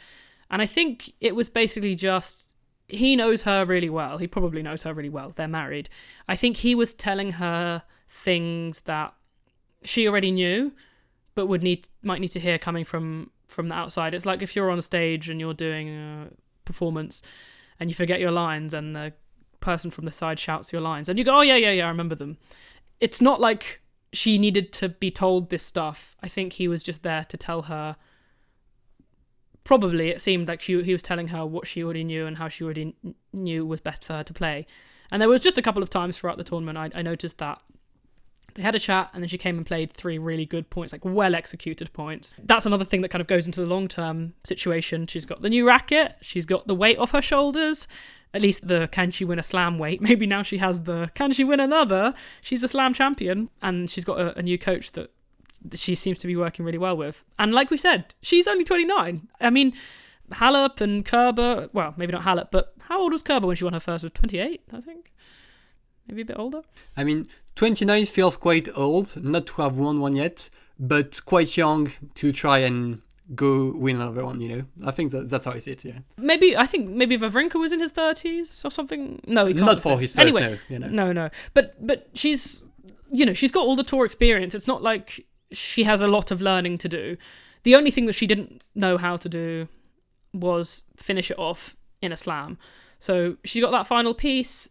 And I think it was basically just, he knows her really well. He probably knows her really well. They're married. I think he was telling her things that she already knew, but might need to hear coming from the outside. It's like if you're on a stage and you're doing a performance and you forget your lines and the person from the side shouts your lines and you go, oh yeah, I remember them. It's not like she needed to be told this stuff. I think he was just there to tell her. Probably it seemed like he was telling her what she already knew and how she already knew was best for her to play. And there was just a couple of times throughout the tournament I noticed that they had a chat and then she came and played 3 really good points, like well executed points. That's another thing that kind of goes into the long-term situation. She's got the new racket, she's got the weight off her shoulders, at least the can she win a slam weight. Maybe now she has the can she win another. She's a slam champion, and she's got a new coach that she seems to be working really well with. And like we said, she's only 29. I mean, Halep and Kerber, well, maybe not Halep, but how old was Kerber when she won her first? Was 28, I think? Maybe a bit older? I mean, 29 feels quite old, not to have won one yet, but quite young to try and go win another one, you know? I think that's how I see it, yeah. Maybe Wawrinka was in his 30s or something? No, he can't. Not for his first, anyway, no. You know. No. But she's, she's got all the tour experience. It's not like she has a lot of learning to do. The only thing that she didn't know how to do was finish it off in a slam. So she got that final piece.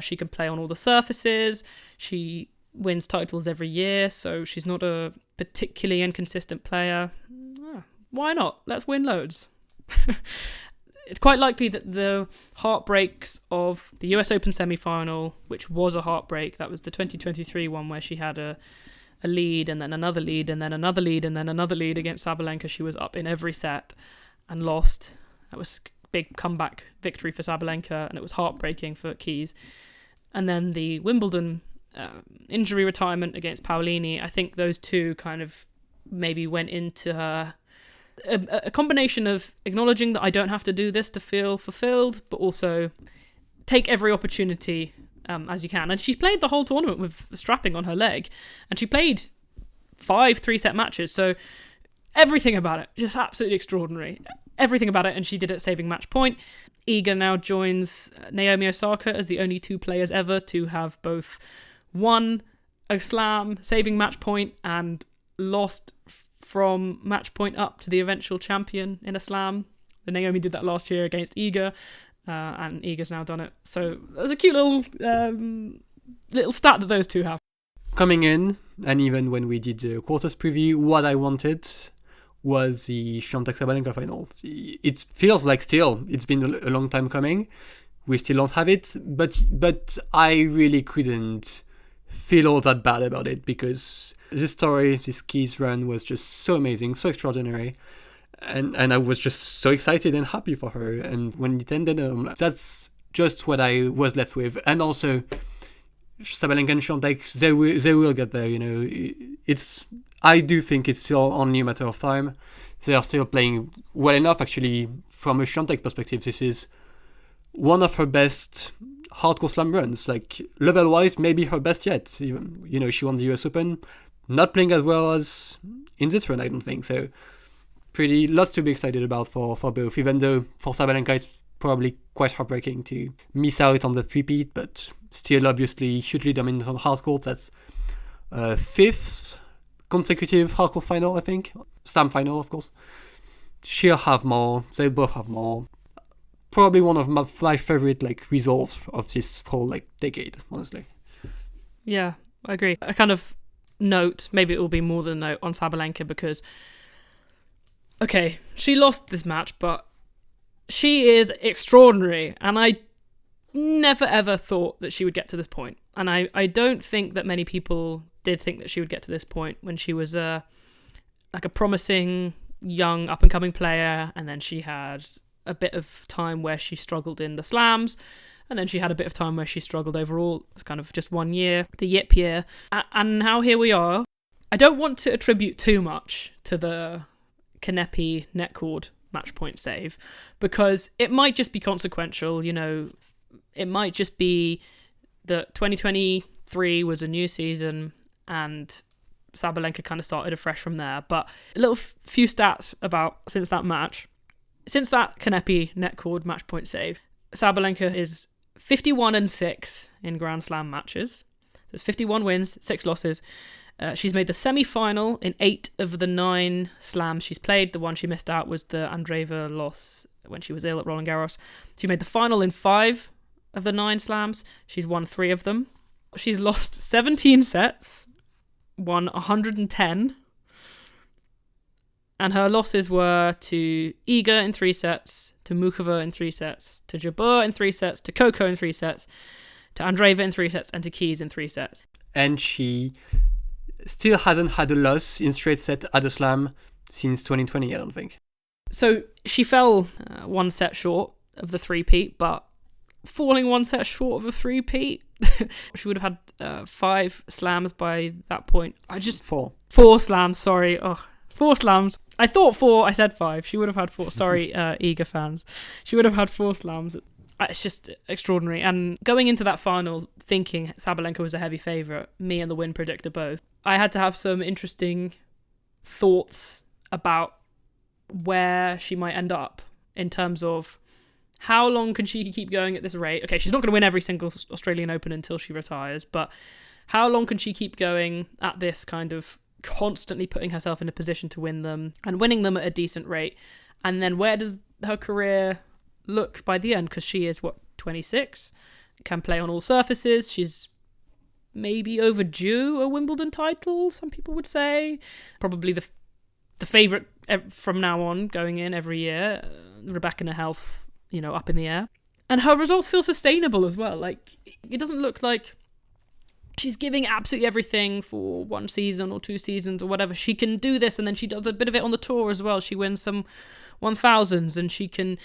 She can play on all the surfaces. She wins titles every year, so she's not a particularly inconsistent player. Why not? Let's win loads. It's quite likely that the heartbreaks of the US Open semi-final, which was a heartbreak, that was the 2023 one where she had a lead and then another lead and then another lead and then another lead against Sabalenka. She was up in every set and lost. That was a big comeback victory for Sabalenka, and it was heartbreaking for Keys. And then the Wimbledon injury retirement against Paolini, I think those two kind of maybe went into her a combination of acknowledging that I don't have to do this to feel fulfilled, but also take every opportunity as you can. And she's played the whole tournament with strapping on her leg, and she played 5 3-set matches, so everything about it just absolutely extraordinary. Everything about it, and she did it saving match point. Iga now joins Naomi Osaka as the only 2 players ever to have both won a slam saving match point and lost from match point up to the eventual champion in a slam. Naomi did that last year against Iga, and Iga's now done it. So there's a cute little stat that those two have. Coming in, and even when we did the quarters preview, what I wanted was the Świątek Sabalenka final. It feels like still it's been a long time coming. We still don't have it, but I really couldn't feel all that bad about it, because this story, this Keys run was just so amazing, so extraordinary, and I was just so excited and happy for her. And when it ended, that's just what I was left with. And also, Sabalenka and Świątek, they will get there. I do think it's still only a matter of time. They are still playing well enough, actually. From a Świątek perspective, this is one of her best hardcore slam runs, like level-wise, maybe her best yet. Even, she won the US Open, not playing as well as in this run, I don't think. So, lots to be excited about for both, even though for Sabalenka it's probably quite heartbreaking to miss out on the three-peat, but still obviously hugely dominant on hardcourt. That's 5th consecutive hardcourt final, I think. Slam final, of course. She'll have more. They both have more. Probably one of my favorite results of this whole decade, honestly. Yeah, I agree. A kind of note, maybe it will be more than a note on Sabalenka, because Okay, she lost this match, but she is extraordinary, and I never ever thought that she would get to this point. And I don't think that many people did think that she would get to this point when she was like a promising young up and coming player, and then she had a bit of time where she struggled in the slams, and then she had a bit of time where she struggled overall. It's kind of just 1 year, the Yip year, and now here we are. I don't want to attribute too much to the Kanepi net cord match point save, because it might just be consequential. You know, it might just be that 2023 was a new season and Sabalenka kind of started afresh from there. But a little few stats about since that match. Since that Kanepi net cord match point save, Sabalenka is 51-6 in Grand Slam matches. There's 51 wins, 6 losses. She's made the semi-final in 8 of the 9 slams she's played. The one she missed out was the Andreeva loss when she was ill at Roland Garros. She made the final in 5 of the 9 slams. She's won 3 of them. She's lost 17 sets, won 110. And her losses were to Iga in 3 sets, to Mukova in 3 sets, to Jabeur in 3 sets, to Coco in 3 sets, to Andreeva in 3 sets, and to Keys in 3 sets. And she still hasn't had a loss in straight set at a slam since 2020, I don't think. So she fell 1 set short of the three-peat, but falling 1 set short of a three-peat, she would have had 5 slams by that point. 4 slams, sorry. 4 slams. I thought 4, I said 5. She would have had 4. Sorry, Iga fans. She would have had 4 slams. It's just extraordinary. And going into that final, thinking Sabalenka was a heavy favourite, me and the win predictor both, I had to have some interesting thoughts about where she might end up in terms of how long can she keep going at this rate. Okay, she's not going to win every single Australian Open until she retires, but how long can she keep going at this kind of constantly putting herself in a position to win them and winning them at a decent rate? And then where does her career look by the end? Because she is, 26, can play on all surfaces. She's maybe overdue a Wimbledon title, some people would say. Probably the favourite from now on, going in every year. Rebecca health, up in the air. And her results feel sustainable as well. Like, it doesn't look like she's giving absolutely everything for 1 season or 2 seasons or whatever. She can do this, and then she does a bit of it on the tour as well. She wins some 1000s, and she can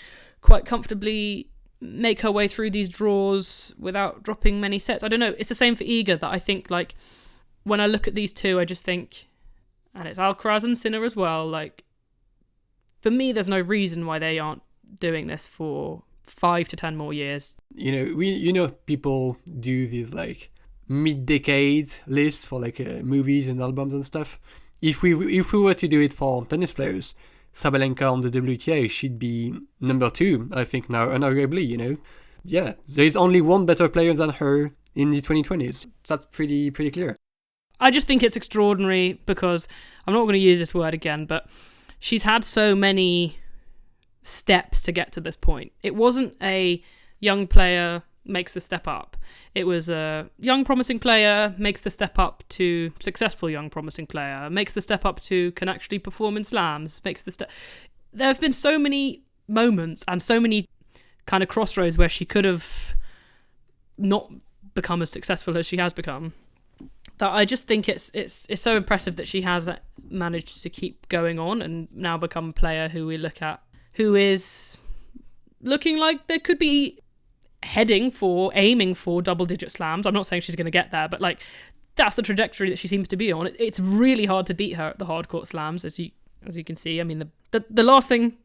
quite comfortably make her way through these draws without dropping many sets. I don't know. It's the same for Iga, that I think, like, when I look at these two, I just think, and it's Alcaraz and Sinner as well, like, for me, there's no reason why they aren't doing this for 5 to 10 more years. People do these, like, mid-decade lists for, like, movies and albums and stuff. If we were to do it for tennis players, Sabalenka on the WTA should be number 2, I think, now, unarguably, Yeah, there is only one better player than her in the 2020s. That's pretty clear. I just think it's extraordinary because, I'm not going to use this word again, but she's had so many steps to get to this point. It wasn't a young player makes the step up. It was a young promising player makes the step up to successful young promising player, makes the step up to can actually perform in slams, makes the step. There have been so many moments and so many kind of crossroads where she could have not become as successful as she has become, that I just think it's so impressive that she has managed to keep going on and now become a player who we look at, who is looking like there could be aiming for double-digit slams. I'm not saying she's going to get there, but, like, that's the trajectory that she seems to be on. It's really hard to beat her at the hard court slams, as you can see. I mean, the last thing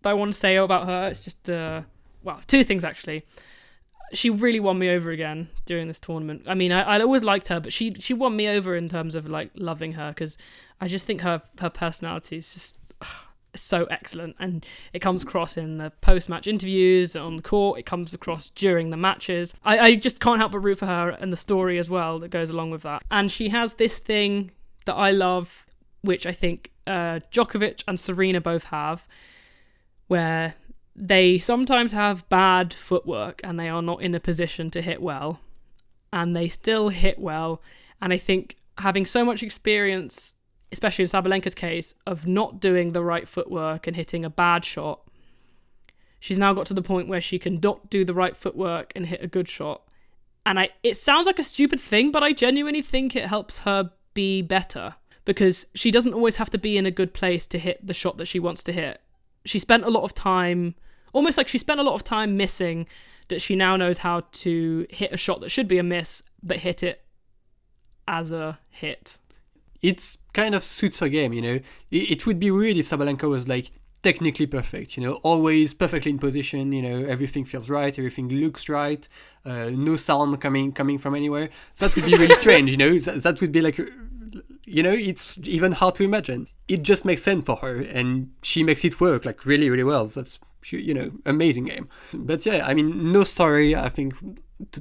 that I want to say about her is just 2 things actually. She really won me over again during this tournament. I mean, I always liked her, but she won me over in terms of, like, loving her, because I just think her personality is just so excellent, and it comes across in the post-match interviews on the court. It comes across during the matches. I just can't help but root for her and the story as well that goes along with that. And she has this thing that I love, which I think Djokovic and Serena both have, where they sometimes have bad footwork and they are not in a position to hit well, and they still hit well. And I think having so much experience especially in Sabalenka's case, of not doing the right footwork and hitting a bad shot. She's now got to the point where she can not do the right footwork and hit a good shot. And it sounds like a stupid thing, but I genuinely think it helps her be better, because she doesn't always have to be in a good place to hit the shot that she wants to hit. She spent a lot of time, almost like she spent a lot of time missing, that she now knows how to hit a shot that should be a miss, but hit it as a hit. It's kind of suits her game, you know. It would be weird if Sabalenka was like technically perfect, you know, always perfectly in position, you know, everything feels right, everything looks right, no sound coming from anywhere. That would be really strange, you know. That would be like, you know, it's even hard to imagine. It just makes sense for her, and she makes it work like really, really well. That's, you know, amazing game. But yeah, I mean, no story, I think,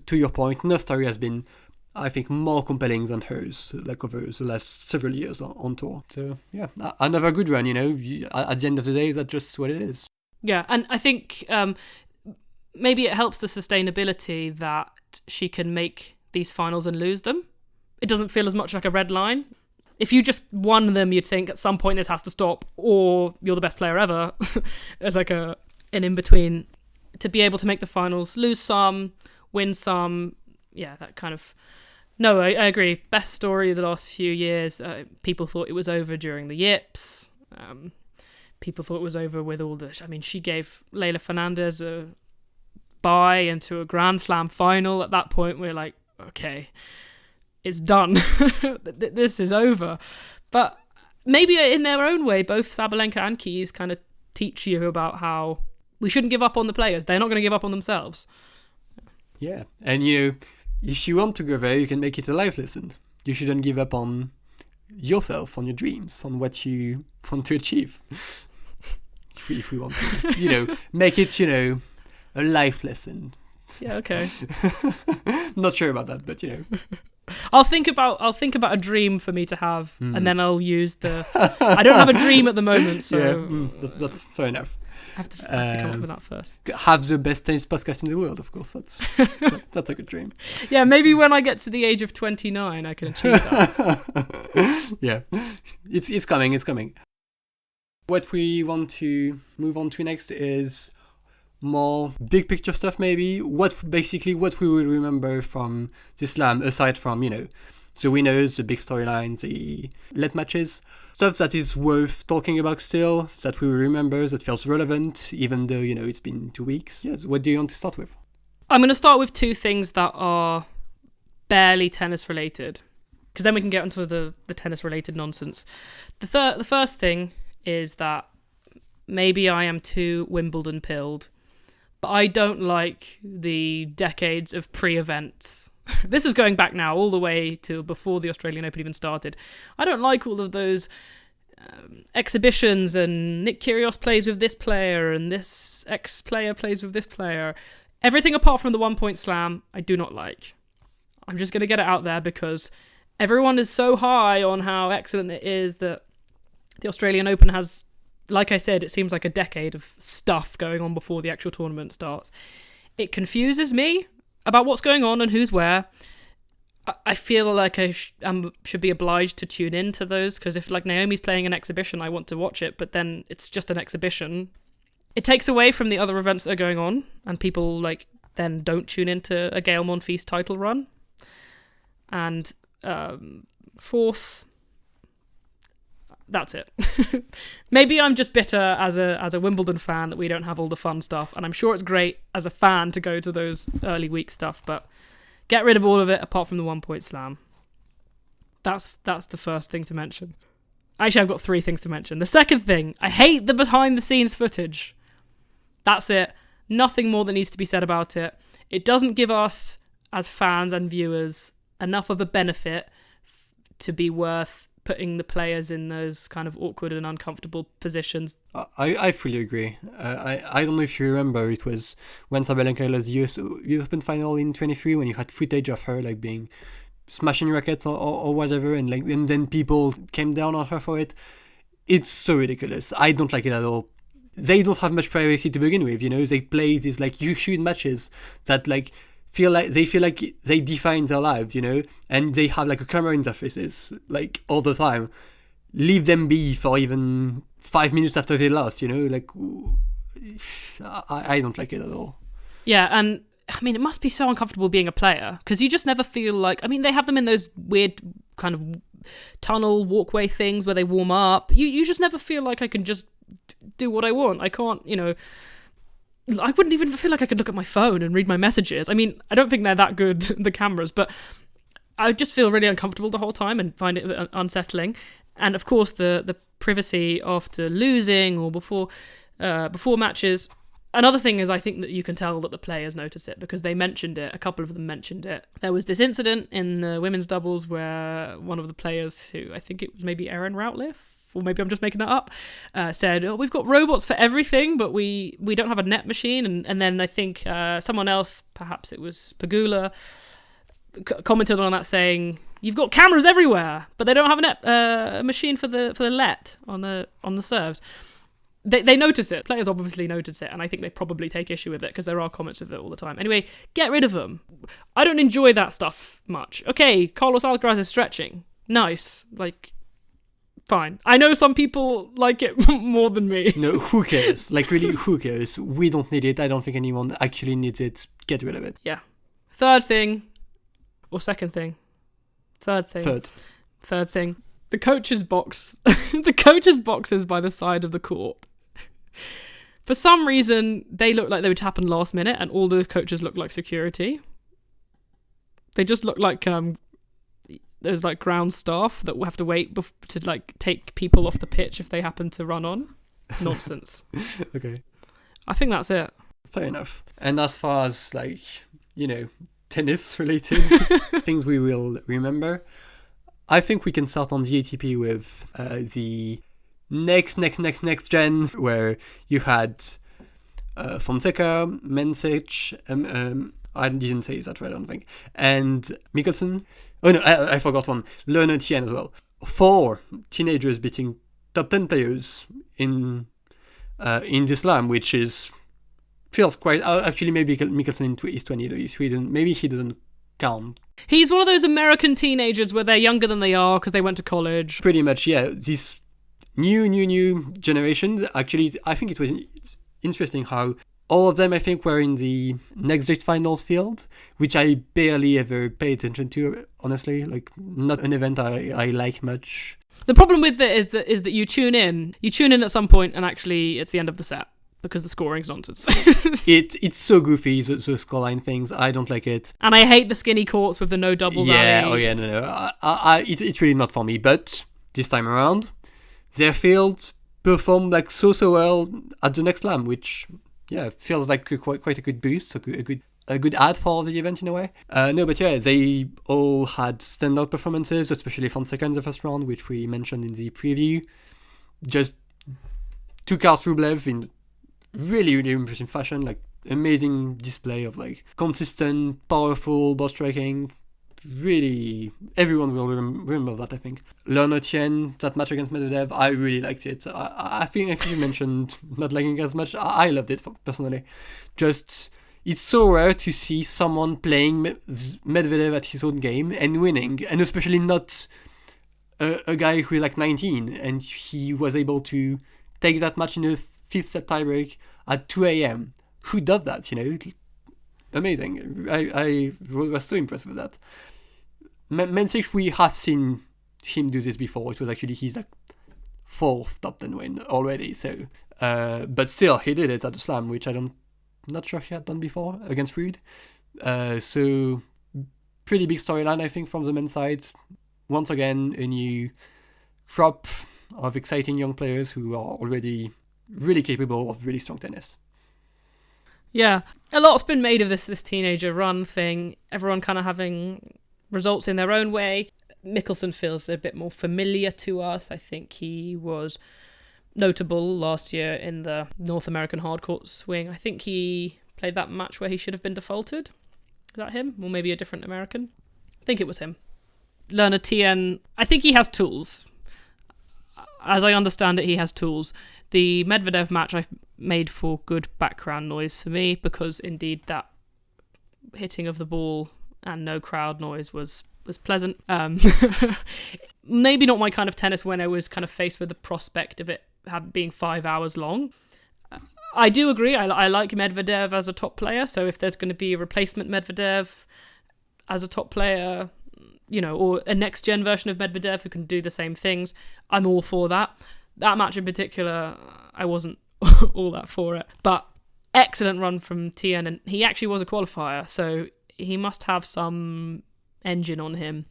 to your point, no story has been, I think, more compelling than hers, like over the last several years on tour. So yeah, another good run, you know. At the end of the day, that's just what it is. Yeah, and I think maybe it helps the sustainability that she can make these finals and lose them. It doesn't feel as much like a red line. If you just won them, you'd think at some point this has to stop, or you're the best player ever. There's like an in-between. To be able to make the finals, lose some, win some, yeah, that kind of... No, I agree. Best story of the last few years. People thought it was over during the Yips. People thought it was over with all the... I mean, she gave Leylah Fernandez a bye into a Grand Slam final. At that point, we're like, okay, it's done. This is over. But maybe in their own way, both Sabalenka and Keys kind of teach you about how we shouldn't give up on the players. They're not going to give up on themselves. Yeah, and you know, if you want to go there, you can make it a life lesson. You shouldn't give up on yourself, on your dreams, on what you want to achieve. if we want to, you know, make it, you know, a life lesson. Yeah, okay. Not sure about that, but you know. I'll think about a dream for me to have, and then I'll use the... I don't have a dream at the moment, so... Yeah, that's fair enough. I have to come up with that first. Have the best tennis podcast in the world, of course. That's a good dream. Yeah, maybe when I get to the age of 29, I can achieve that. Yeah, it's coming. It's coming. What we want to move on to next is more big picture stuff. Maybe what we will remember from the slam, aside from, you know, the winners, the big storylines, the let matches. Stuff that is worth talking about still, that we will remember, that feels relevant, even though, you know, it's been 2 weeks. Yes, what do you want to start with? I'm going to start with two things that are barely tennis related, because then we can get into the tennis related nonsense. The first thing is that maybe I am too Wimbledon pilled, but I don't like the decades of pre-events. This is going back now all the way to before the Australian Open even started. I don't like all of those exhibitions and Nick Kyrgios plays with this player and this ex-player plays with this player. Everything apart from the 1 point slam, I do not like. I'm just going to get it out there because everyone is so high on how excellent it is that the Australian Open has, like I said, it seems like a decade of stuff going on before the actual tournament starts. It confuses me about what's going on and who's where. I feel like I should be obliged to tune into those, because if like Naomi's playing an exhibition, I want to watch it, but then it's just an exhibition. It takes away from the other events that are going on, and people like then don't tune into a Gael Monfils title run. And fourth, that's it. Maybe I'm just bitter as a Wimbledon fan that we don't have all the fun stuff, and I'm sure it's great as a fan to go to those early week stuff, but get rid of all of it apart from the 1 point slam. That's the first thing to mention. Actually, I've got 3 things to mention. The second thing, I hate the behind the scenes footage. That's it. Nothing more that needs to be said about it. It doesn't give us as fans and viewers enough of a benefit to be worth putting the players in those kind of awkward and uncomfortable positions. I fully agree. I don't know if you remember, it was when Sabalenka lost the US Open final in 23, when you had footage of her like being smashing rackets or whatever, and then people came down on her for it. It's so ridiculous. I don't like it at all. They don't have much privacy to begin with, you know. They play these like huge matches that like feel like they define their lives, you know, and they have like a camera interfaces like all the time. leave them be for even 5 minutes after they lost, you know? Like, I don't like it at all. Yeah, and I mean, it must be so uncomfortable being a player because you just never feel like... I mean, they have them in those weird kind of tunnel walkway things where they warm up. You just never feel like I can just do what I want. I can't, you know... I wouldn't even feel like I could look at my phone and read my messages. I mean, I don't think they're that good, the cameras, but I just feel really uncomfortable the whole time and find it unsettling. And of course, the privacy after losing or before matches... Another thing is I think that you can tell that the players notice it because they mentioned it. A couple of them mentioned it. There was this incident in the women's doubles where one of the players, who I think it was maybe Erin Routliffe, or maybe I'm just making that up, said, we've got robots for everything, but we don't have a net machine. And then I think someone else, perhaps it was Pagula, commented on that saying, you've got cameras everywhere, but they don't have a net machine for the let on the serves. They notice it. Players obviously notice it, and I think they probably take issue with it because there are comments with it all the time. Anyway, get rid of them. I don't enjoy that stuff much. Okay, Carlos Alcaraz is stretching. Nice. Like, fine. I know some people like it more than me. No, who cares? Like, really, who cares? We don't need it. I don't think anyone actually needs it. Get rid of it. Yeah. Third thing. Or second thing. Third thing. Third thing. The coach's box. The coach's boxes by the side of the court. For some reason, they look like they would happen last minute, and all those coaches look like security. They just look like there's like ground staff that will have to wait to like take people off the pitch if they happen to run on. Nonsense. Okay. I think that's it. Fair enough. And as far as like, you know, tennis related things we will remember, I think we can start on the ATP with the next gen, where you had Fonseca, Mencic, I didn't say that right, I don't think, and Mickelson. Oh no, I forgot one. Lerner Tien as well. 4 teenagers beating top 10 players in the slam, which feels quite... actually, maybe Mickelson is 20, though. Sweden. Maybe he doesn't count. He's one of those American teenagers where they're younger than they are because they went to college. Pretty much, yeah. This new generation. Actually, I think it's interesting how all of them, I think, were in the next gen finals field, which I barely ever pay attention to, honestly. Like, not an event I like much. The problem with it is that you tune in at some point, and actually it's the end of the set because the scoring's nonsense. It's so goofy, the scoreline things. I don't like it. And I hate the skinny courts with the no doubles alley. Oh yeah, no. It's really not for me. But this time around, their field performed like so well at the next slam, which feels like quite a good boost, a good ad for the event in a way. They all had standout performances, especially Fonseca in the first round, which we mentioned in the preview. Just took out Rublev in really, really impressive fashion, like amazing display of like consistent, powerful ball striking. Really, everyone will remember that, I think. Lerner Tien, that match against Medvedev, I really liked it. I think you mentioned not liking it as much. I loved it, personally. Just, it's so rare to see someone playing Medvedev at his own game and winning, and especially not a guy who is like 19, and he was able to take that match in a 5th set tiebreak at 2 a.m. Who does that, you know? Amazing. I was so impressed with that. Mencic, we have seen him do this before. It was actually his like 4th top 10 win already. So, but still, he did it at the slam, which not sure he had done before against Ruud. So, pretty big storyline, I think, from the men's side. Once again, a new crop of exciting young players who are already really capable of really strong tennis. Yeah, a lot's been made of this teenager run thing. Everyone kind of having results in their own way. Mickelson feels a bit more familiar to us. I think he was notable last year in the North American hardcourt swing. I think he played that match where he should have been defaulted. Is that him? Or maybe a different American? I think it was him. Lerner Tien, I think he has tools. As I understand it, he has tools. The Medvedev match I've made for good background noise for me, because indeed that hitting of the ball and no crowd noise was pleasant. maybe not my kind of tennis when I was kind of faced with the prospect of it being 5 hours long. I do agree. I like Medvedev as a top player. So if there's going to be a replacement Medvedev as a top player, or a next gen version of Medvedev who can do the same things, I'm all for that. That match in particular, I wasn't all that for it. But excellent run from Tien, and he actually was a qualifier, so he must have some engine on him,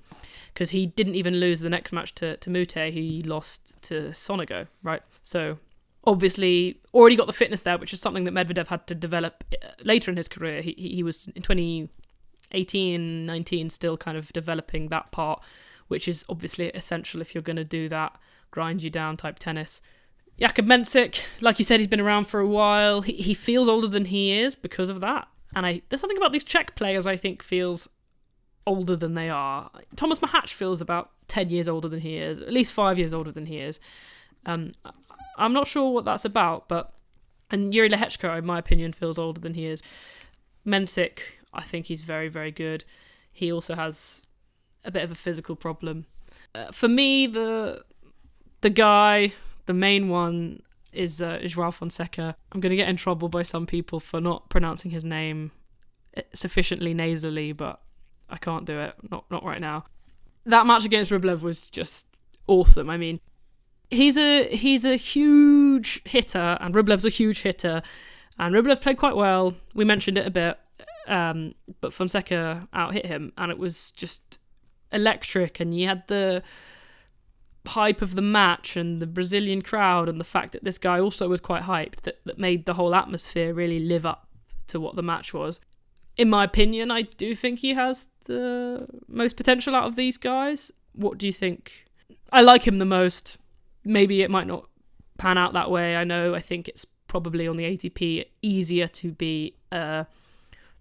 because he didn't even lose the next match to Mute. He lost to Sonego, right? So obviously already got the fitness there, which is something that Medvedev had to develop later in his career. He was in 2018, 19 still kind of developing that part, which is obviously essential if you're going to do that grind you down type tennis. Jakub Mensik, like you said, he's been around for a while. He feels older than he is because of that. And there's something about these Czech players I think feels older than they are. Thomas Mahac feels about 10 years older than he is, at least 5 years older than he is. I'm not sure what that's about, and Yuri Lehechka, in my opinion, feels older than he is. Mensik, I think he's very, very good. He also has a bit of a physical problem. For me, the guy, the main one, is João Fonseca. I'm going to get in trouble by some people for not pronouncing his name sufficiently nasally, but I can't do it. Not right now. That match against Rublev was just awesome. I mean, he's a huge hitter, and Rublev's a huge hitter, and Rublev played quite well. We mentioned it a bit, but Fonseca out-hit him, and it was just electric, and you had the hype of the match and the Brazilian crowd and the fact that this guy also was quite hyped that made the whole atmosphere really live up to what the match was. In my opinion, I do think he has the most potential out of these guys. What do you think? I like him the most. Maybe it might not pan out that way. I think it's probably on the ATP easier to be a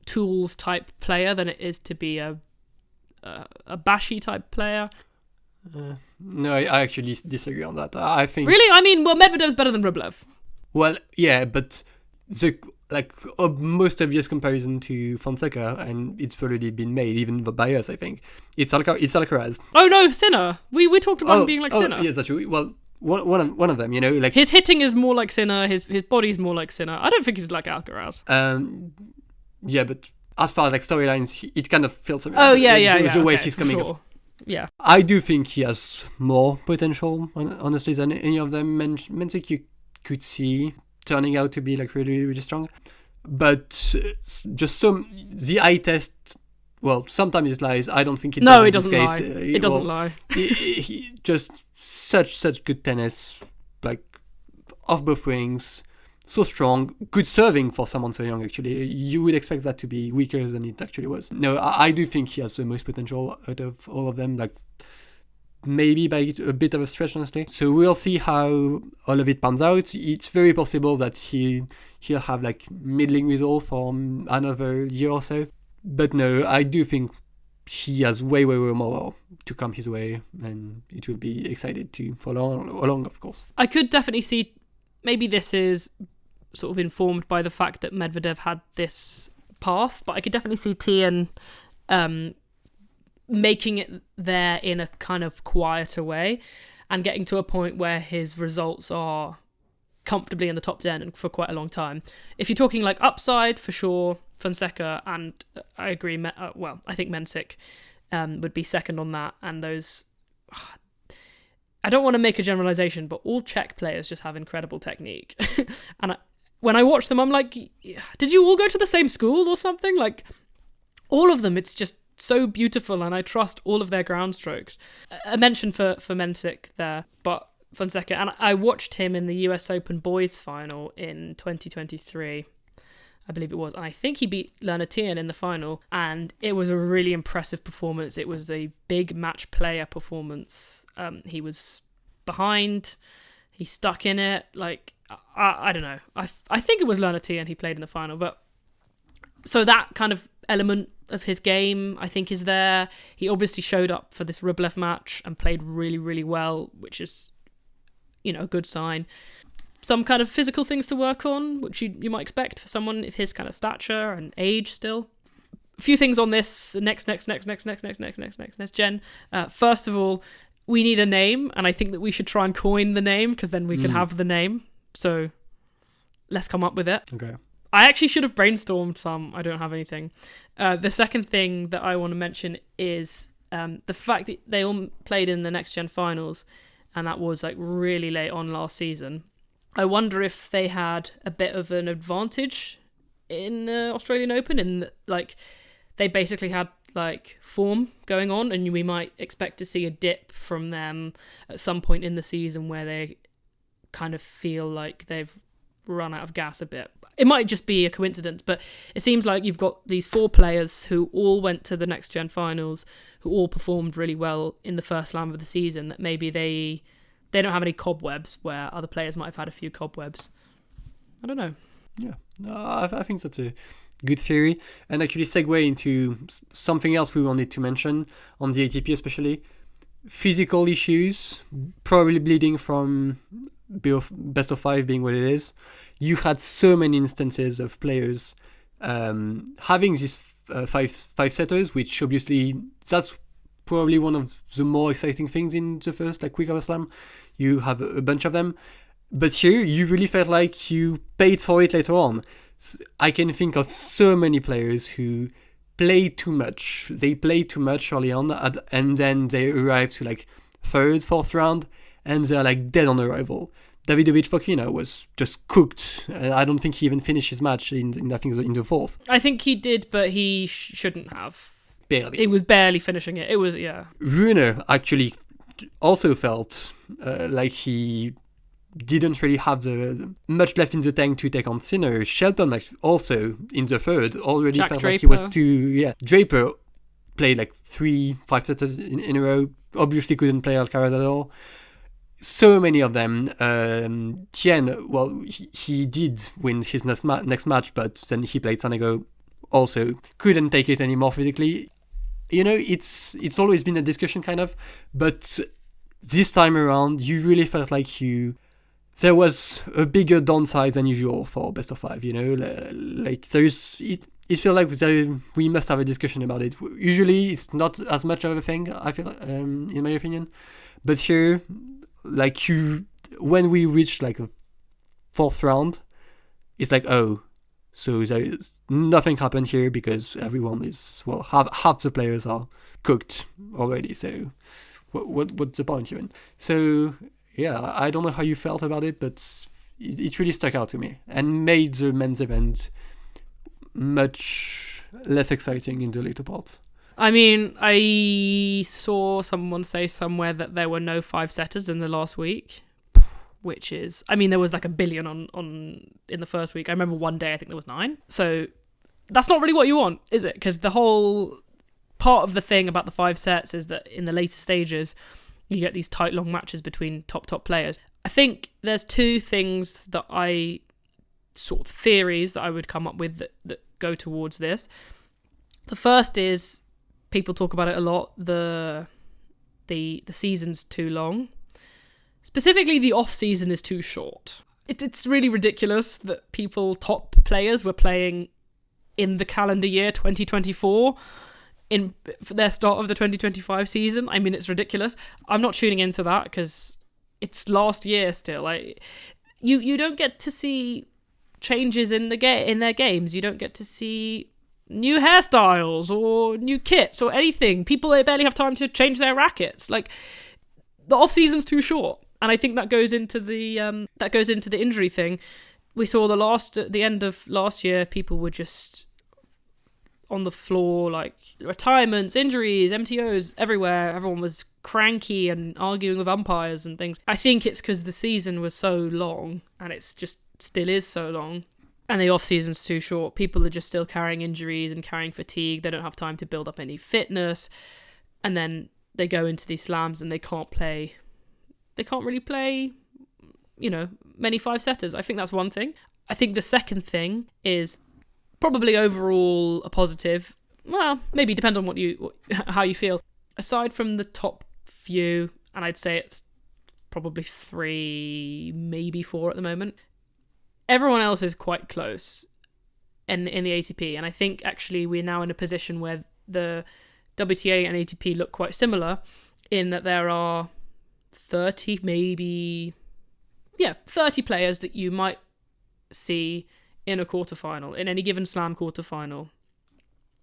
tools type player than it is to be a bashy type player. No, I actually disagree on that. I think... Really? I mean, Medvedev's better than Rublev. Well, yeah, but the most obvious comparison to Fonseca, and it's already been made, even by us, I think, it's Alcaraz. Oh no, Sinner. We talked about him being like Sinner. Yes, that's true. Well, one of them, like... His hitting is more like Sinner, his body's more like Sinner. I don't think he's like Alcaraz. Yeah, but as far as like storylines, it kind of feels... Oh, yeah. The way he's coming up. Yeah. I do think he has more potential, honestly, than any of them. Mensik you could see turning out to be like really, really strong. But just the eye test, well, sometimes it lies. I don't think it does. No, it doesn't lie. It doesn't lie. he just such good tennis, like off both wings, so strong, good serving for someone so young. Actually, you would expect that to be weaker than it actually was. No, I do think he has the most potential out of all of them. Like maybe by a bit of a stretch, honestly. So we'll see how all of it pans out. It's very possible that he'll have like middling result for another year or so. But no, I do think he has way more to come his way, and it will be excited to follow along, of course. I could definitely see, maybe this is sort of informed by the fact that Medvedev had this path, but I could definitely see Tien making it there in a kind of quieter way and getting to a point where his results are comfortably in the top 10 and for quite a long time. If you're talking like upside, for sure, Fonseca, and I agree, I think Mensik would be second on that. And those, I don't want to make a generalization, but all Czech players just have incredible technique. And when I watch them, I'm like, did you all go to the same school or something? Like, all of them, it's just so beautiful, and I trust all of their ground strokes. A mention for Mensik there, but Fonseca, and I watched him in the US Open boys final in 2023, I believe it was, and I think he beat Lerner Tien in the final, and it was a really impressive performance. It was a big match player performance. He was behind, he stuck in it, like, I don't know. I think it was Lerner Tien he played in the final, but so that kind of element of his game, I think, is there. He obviously showed up for this Rublev match and played really, really well, which is, a good sign. Some kind of physical things to work on, which you might expect for someone of his kind of stature and age still. A few things on this next gen. First of all, we need a name, and I think that we should try and coin the name, because then we could have the name. So let's come up with it. Okay. I actually should have brainstormed some. I don't have anything. The second thing that I want to mention is the fact that they all played in the Next Gen finals, and that was like really late on last season. I wonder if they had a bit of an advantage in the Australian Open, in like they basically had like form going on, and we might expect to see a dip from them at some point in the season where they kind of feel like they've run out of gas a bit. It might just be a coincidence, but it seems like you've got these 4 players who all went to the Next Gen finals, who all performed really well in the first slam of the season, that maybe they don't have any cobwebs where other players might have had a few cobwebs. I don't know. Yeah, I think that's a good theory, and actually segue into something else we wanted to mention on the ATP, especially physical issues, probably bleeding from best of 5 being what it is. You had so many instances of players having these five setters, which obviously that's probably one of the more exciting things in the first quick hour slam. You have a bunch of them, but here you really felt like you paid for it later on. I can think of so many players who played too much. They played too much early on, and then they arrived to third, fourth round, and they're dead on arrival. Davidovich Fokina was just cooked. I don't think he even finished his match in the fourth. I think he did, but he shouldn't have. Barely. He was barely finishing it. It was, yeah. Rune actually also felt like he didn't really have the much left in the tank to take on Sinner. Shelton also in the third already Jack felt Draper. like he was too. Yeah, Draper played 3-5 setters in a row. Obviously couldn't play Alcaraz at all. So many of them. Tien, well, he did win his next match, but then he played Sanego. Also couldn't take it anymore physically. It's always been a discussion kind of, but this time around, you really felt like there was a bigger downside than usual for best of 5. It felt like we must have a discussion about it. Usually, it's not as much of a thing, I feel, in my opinion, but here, when we reach a fourth round, it's so there is nothing happened here because everyone is half the players are cooked already. So what's the point even? So yeah, I don't know how you felt about it, but it really stuck out to me and made the men's event much less exciting in the later parts. I mean, I saw someone say somewhere that there were no 5-setters in the last week, which is, I mean, there was 1 billion on in the first week. I remember one day I think there was 9. So that's not really what you want, is it? Because the whole part of the thing about the 5 sets is that in the later stages, you get these tight, long matches between top players. I think there's 2 things that theories that I would come up with that go towards this. The first is, people talk about it a lot, the season's too long. Specifically, the off-season is too short. It's really ridiculous that top players were playing in the calendar year 2024 for their start of the 2025 season. I mean, it's ridiculous. I'm not tuning into that because it's last year still. You don't get to see changes in their games. You don't get to see new hairstyles or new kits or anything. People, they barely have time to change their rackets. The off season's too short, and I think that goes into the injury thing. We saw at the end of last year, people were just on the floor, retirements, injuries, MTOs everywhere. Everyone was cranky and arguing with umpires and things. I think it's because the season was so long, and it's just still is so long. And the off-season's too short. People are just still carrying injuries and carrying fatigue. They don't have time to build up any fitness. And then they go into these slams and they can't really play, many 5-setters. I think that's one thing. I think the second thing is probably overall a positive. Well, maybe depend on how you feel. Aside from the top few, and I'd say it's probably 3, maybe 4 at the moment, everyone else is quite close in the ATP, and I think actually we're now in a position where the WTA and ATP look quite similar in that there are 30, maybe 30 players that you might see in a quarterfinal, in any given slam quarterfinal.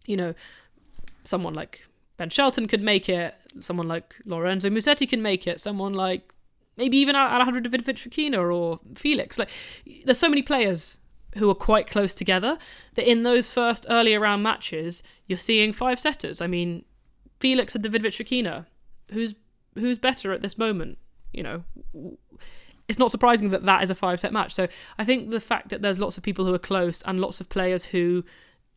You know, someone like Ben Shelton could make it, someone like Lorenzo Musetti can make it, someone like maybe even Alejandro Davidovich-Fokina or Felix. Like, there's so many players who are quite close together that in those first earlier round matches, you're seeing 5-setters. I mean, Felix and Davidovich-Fokina, who's better at this moment? You know, it's not surprising that is a 5-set match. So I think the fact that there's lots of people who are close and lots of players who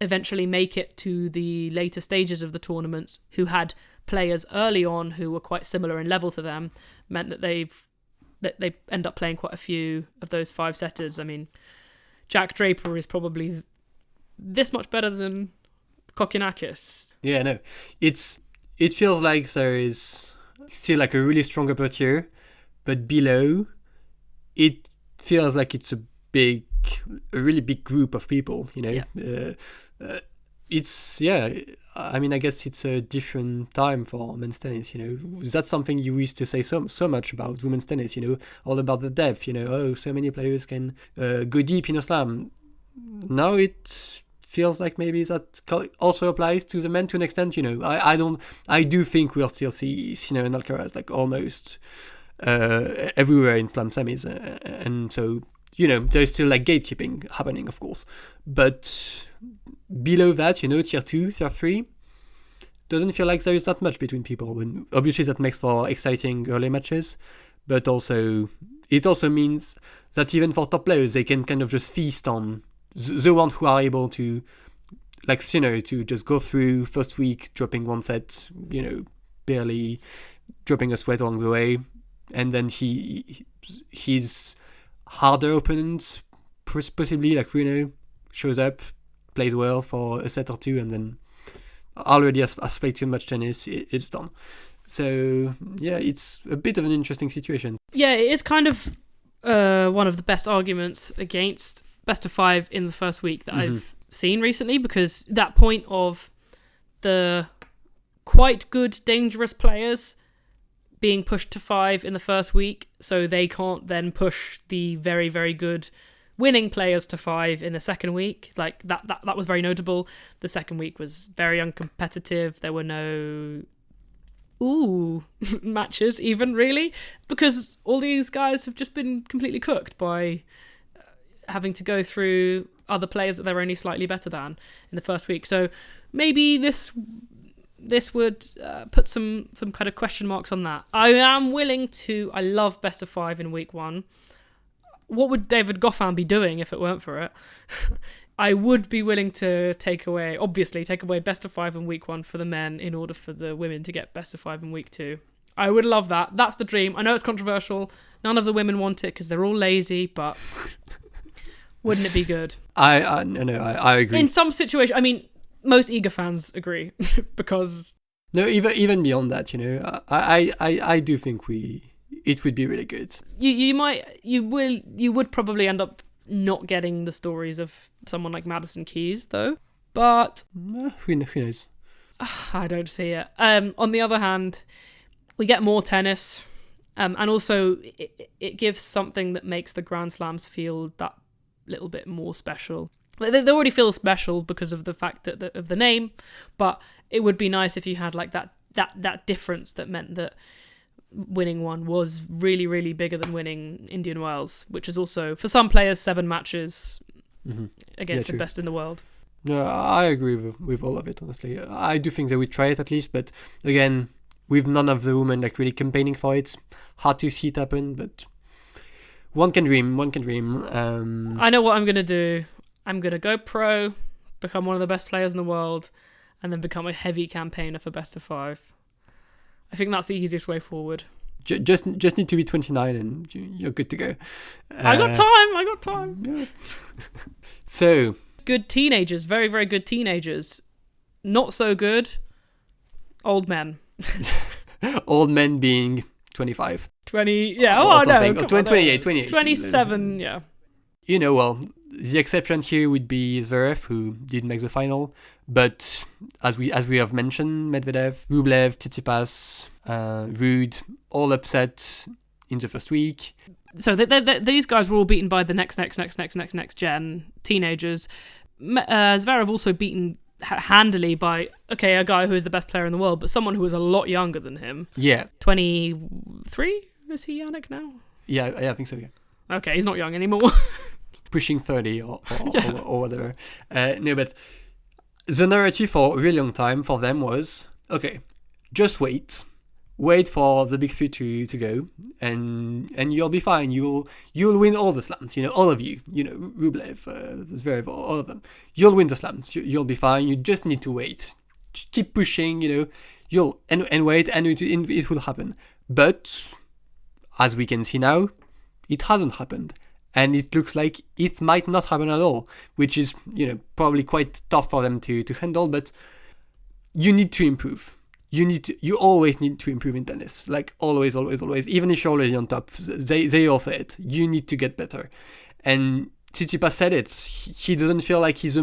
eventually make it to the later stages of the tournaments who had players early on who were quite similar in level to them meant that they end up playing quite a few of those 5-setters. I mean, Jack Draper is probably this much better than Kokkinakis. Yeah, no, it feels like there is still like a really strong upper tier, but below it feels like it's a really big group of people, you know. I mean, I guess it's a different time for men's tennis, you know. That's something you used to say so much about women's tennis, you know, all about the depth, you know. Oh, so many players can go deep in a slam. Now it feels like maybe that also applies to the men to an extent, you know. I do think we'll still see Sinner and Alcaraz like almost everywhere in slam semis, and so, you know, there's still like gatekeeping happening, of course, but below that, you know, tier 2, tier 3, doesn't feel like there is that much between people, and obviously that makes for exciting early matches, but also it also means that even for top players, they can kind of just feast on the ones who are able to, like Sinner, to just go through first week dropping one set, you know, barely dropping a sweat along the way, and then his harder opponent, possibly like Rune, shows up, plays well for a set or two, and then already has played too much tennis, it's done. So yeah, it's a bit of an interesting situation. Yeah, it is kind of one of the best arguments against best of 5 in the first week that I've seen recently, because that point of the quite good, dangerous players being pushed to 5 in the first week, so they can't then push the very, very good winning players to 5 in the second week. Like that was very notable. The second week was very uncompetitive. There were no matches even, really, because all these guys have just been completely cooked by having to go through other players that they're only slightly better than in the first week. So maybe this would put some kind of question marks on that. I love best of 5 in week 1. What would David Goffin be doing if it weren't for it? I would be willing to take away best of 5 in week 1 for the men in order for the women to get best of 5 in week 2. I would love that. That's the dream. I know it's controversial. None of the women want it because they're all lazy, but wouldn't it be good? I agree. In some situation, I mean, most eager fans agree because no, even beyond that, you know, I do think it would be really good. You would probably end up not getting the stories of someone like Madison Keys though, but who knows? I don't see it. On the other hand, we get more tennis, and also it gives something that makes the Grand Slams feel that little bit more special. They already feel special because of the fact that of the name, but it would be nice if you had like that difference that meant that winning one was really, really bigger than winning Indian Wells, which is also, for some players, 7 matches against the best in the world. No, I agree with all of it, honestly. I do think they would try it at least, but again, with none of the women like really campaigning for it, hard to see it happen, but one can dream. I know what I'm going to do. I'm going to go pro, become one of the best players in the world, and then become a heavy campaigner for best of 5. I think that's the easiest way forward. Just need to be 29 and you're good to go. I got time. Yeah. So. Good teenagers, very, very good teenagers. Not so good old men. Old men being 25. 20, yeah. Or no. or 28. 27, yeah. You know, well, The exception here would be Zverev, who did make the final. But as we have mentioned, Medvedev, Rublev, Tsitsipas, Ruud, all upset in the first week. So these guys were all beaten by the next gen teenagers. Zverev also beaten handily by a guy who is the best player in the world, but someone who was a lot younger than him. Yeah, 23. Is he Jannik now? Yeah, I think so. Yeah. Okay, he's not young anymore. Pushing 30 or whatever. No, but the narrative for a really long time for them was, okay, just wait for the big three to go, and you'll be fine. You'll win all the slams. All of you. Rublev, Zverev, all of them. You'll win the slams. You'll be fine. You just need to wait. Just keep pushing. You'll and wait, and it will happen. But as we can see now, it hasn't happened. And it looks like it might not happen at all, which is, probably quite tough for them to handle, but you need to improve. You always need to improve in tennis. Like, always. Even if you're already on top, they all say it. You need to get better. And Tsitsipas said it. He doesn't feel like he's a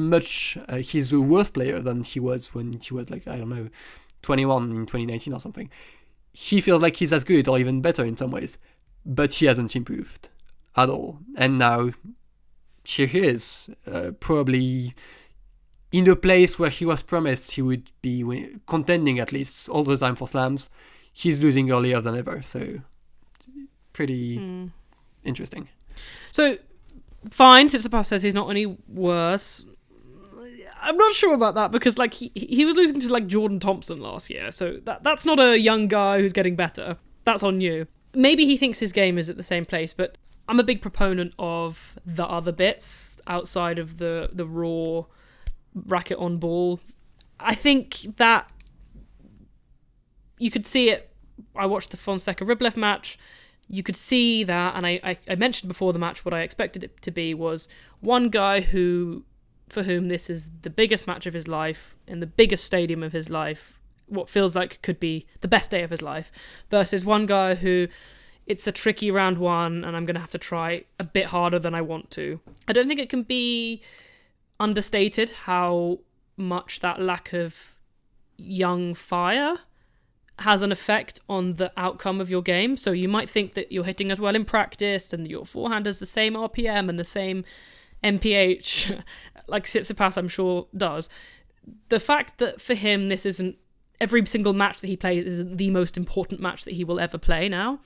worse player than he was when he was, 21 in 2019 or something. He feels like he's as good or even better in some ways, but he hasn't improved at all. And now here he is, probably in a place where he was promised he would be contending at least all the time for slams. He's losing earlier than ever, so pretty interesting. So, fine, Tsitsipas says he's not any worse. I'm not sure about that, because he was losing to Jordan Thompson last year, so that's not a young guy who's getting better. That's on you. Maybe he thinks his game is at the same place, but I'm a big proponent of the other bits outside of the raw racket on ball. I think that you could see it. I watched the Fonseca-Rublev match. You could see that, and I mentioned before the match what I expected it to be was one guy for whom this is the biggest match of his life, in the biggest stadium of his life, what feels like could be the best day of his life, versus one guy who it's a tricky round one and I'm going to have to try a bit harder than I want to. I don't think it can be understated how much that lack of young fire has an effect on the outcome of your game. So you might think that you're hitting as well in practice and your forehand has the same RPM and the same MPH like Tsitsipas I'm sure does. The fact that for him this isn't every single match that he plays isn't the most important match that he will ever play now,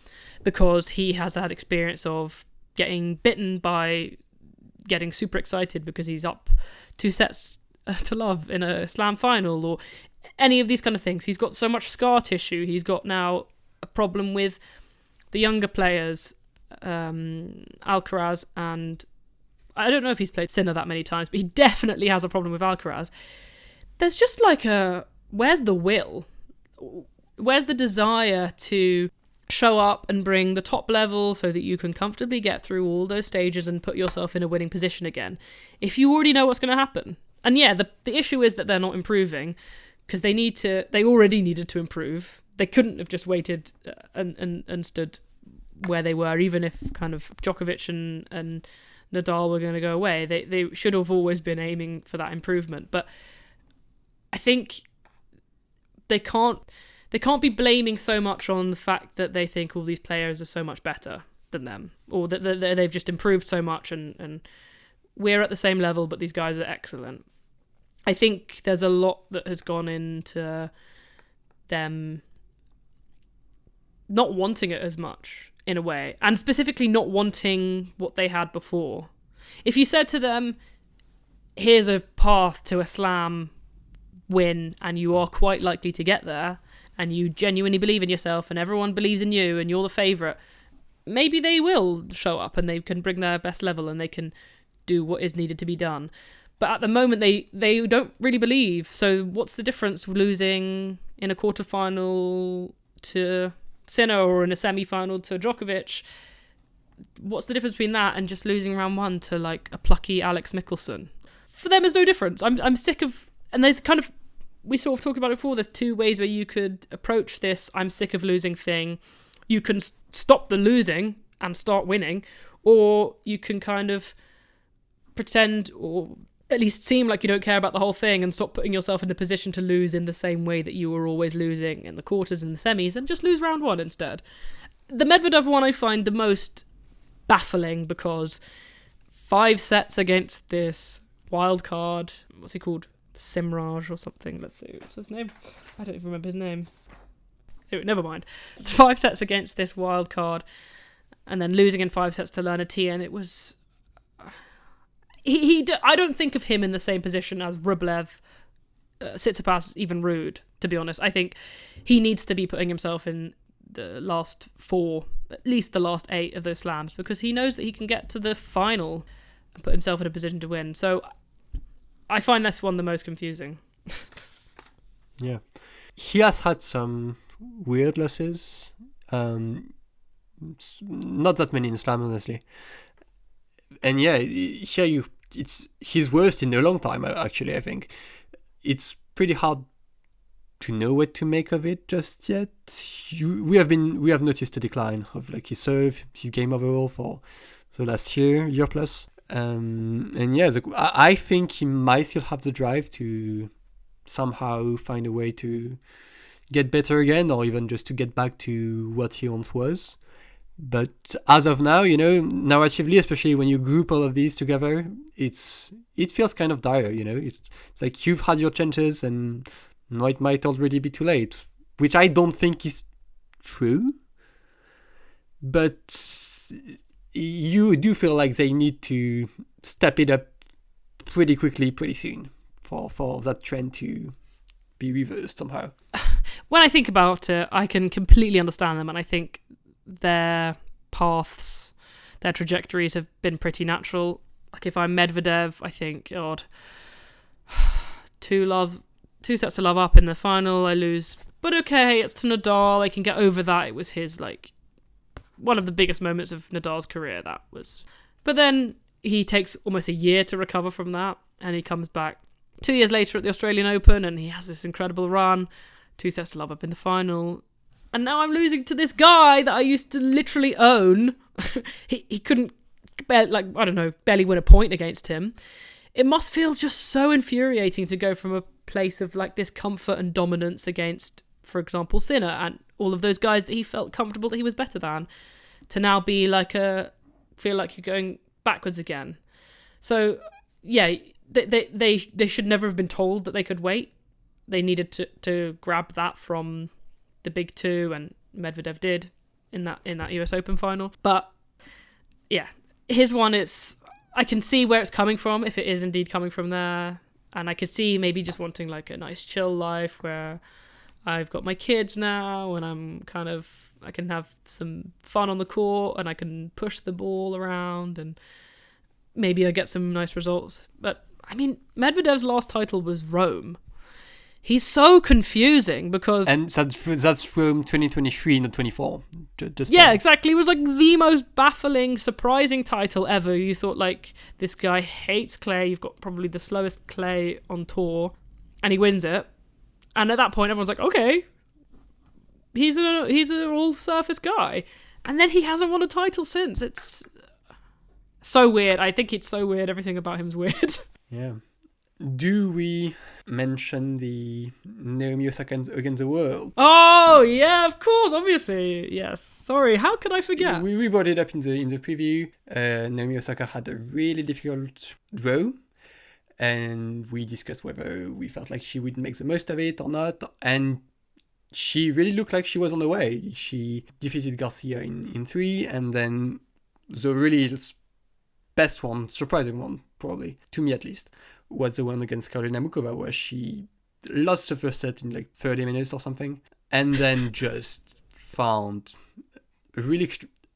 because he has had experience of getting bitten by getting super excited because he's up 2 sets to love in a slam final, or any of these kind of things. He's got so much scar tissue. He's got now a problem with the younger players, Alcaraz, and I don't know if he's played Sinner that many times, but he definitely has a problem with Alcaraz. There's just where's the will? Where's the desire to show up and bring the top level so that you can comfortably get through all those stages and put yourself in a winning position again, if you already know what's going to happen? And yeah, the issue is that they're not improving, because they already needed to improve. They couldn't have just waited and stood where they were, even if kind of Djokovic and Nadal were going to go away. They should have always been aiming for that improvement. But I think they can't be blaming so much on the fact that they think all these players are so much better than them, or that they've just improved so much and we're at the same level, but these guys are excellent. I think there's a lot that has gone into them not wanting it as much, in a way, and specifically not wanting what they had before. If you said to them, here's a path to a slam win and you are quite likely to get there, and you genuinely believe in yourself and everyone believes in you and you're the favourite, maybe they will show up and they can bring their best level and they can do what is needed to be done. But at the moment, they don't really believe. So what's the difference losing in a quarterfinal to Sinner or in a semi-final to Djokovic? What's the difference between that and just losing round one to a plucky Alex Mickelson? For them, there's no difference. I'm sick of... And there's kind of... We sort of talked about it before. There's 2 ways where you could approach this I'm sick of losing thing. You can stop the losing and start winning, or you can kind of pretend or at least seem like you don't care about the whole thing and stop putting yourself in a position to lose in the same way that you were always losing in the quarters and the semis, and just lose round one instead. The Medvedev one I find the most baffling because 5 sets against this wild card, what's he called? Simraj or something. Let's see, what's his name? I don't even remember his name. Oh, never mind. It's 5 sets against this wild card and then losing in 5 sets to Lerner Tien. It was... I don't think of him in the same position as Rublev, Tsitsipas, even Ruud, to be honest. I think he needs to be putting himself in the last 4, at least the last 8 of those slams, because he knows that he can get to the final and put himself in a position to win. So I find this one the most confusing. Yeah. He has had some weird losses. Not that many in slam, honestly. And yeah, here it's his worst in a long time, actually, I think. It's pretty hard to know what to make of it just yet. We have noticed a decline of like his serve, his game overall for the last year plus. And yeah, I think he might still have the drive to somehow find a way to get better again, or even just to get back to what he once was. But as of now, narratively, especially when you group all of these together, it feels kind of dire, It's like you've had your chances and now it might already be too late, which I don't think is true. But you do feel like they need to step it up pretty quickly, pretty soon for that trend to be reversed somehow. When I think about it, I can completely understand them, and I think their paths, their trajectories have been pretty natural. Like if I'm Medvedev, I think, God, 2 sets to love up in the final, I lose. But okay, it's to Nadal, I can get over that. It was his, like, one of the biggest moments of Nadal's career, that was. But then he takes almost a year to recover from that, and he comes back 2 years later at the Australian Open, and he has this incredible run, 2 sets to love up in the final. And now I'm losing to this guy that I used to literally own. he couldn't, barely win a point against him. It must feel just so infuriating to go from a place of like this comfort and dominance against, for example, Sinner and all of those guys that he felt comfortable that he was better than, to now be feel like you're going backwards again. So yeah, they should never have been told that they could wait. They needed to grab that from the big 2, and Medvedev did in that US Open final. But yeah, his one, I can see where it's coming from, if it is indeed coming from there, and I could see maybe just wanting like a nice chill life where I've got my kids now and I can have some fun on the court and I can push the ball around and maybe I get some nice results. But I mean, Medvedev's last title was Rome. He's so confusing because... And that's Rome 2023, not 24. Yeah, exactly. It was like the most baffling, surprising title ever. You thought like, this guy hates clay. You've got probably the slowest clay on tour. And he wins it. And at that point, everyone's like, okay, he's an all-surface guy. And then he hasn't won a title since. It's so weird. I think it's so weird. Everything about him's weird. Yeah. Do we mention the Naomi Osaka against the world? Oh yeah, of course, obviously, yes. Sorry, how could I forget? We brought it up in the preview. Naomi Osaka had a really difficult draw, and we discussed whether we felt like she would make the most of it or not. And she really looked like she was on the way. She defeated Garcia in 3, and then the really best one, surprising one, probably to me at least, was the one against Karolina Mukova, where she lost the first set in like 30 minutes or something, and then just found a really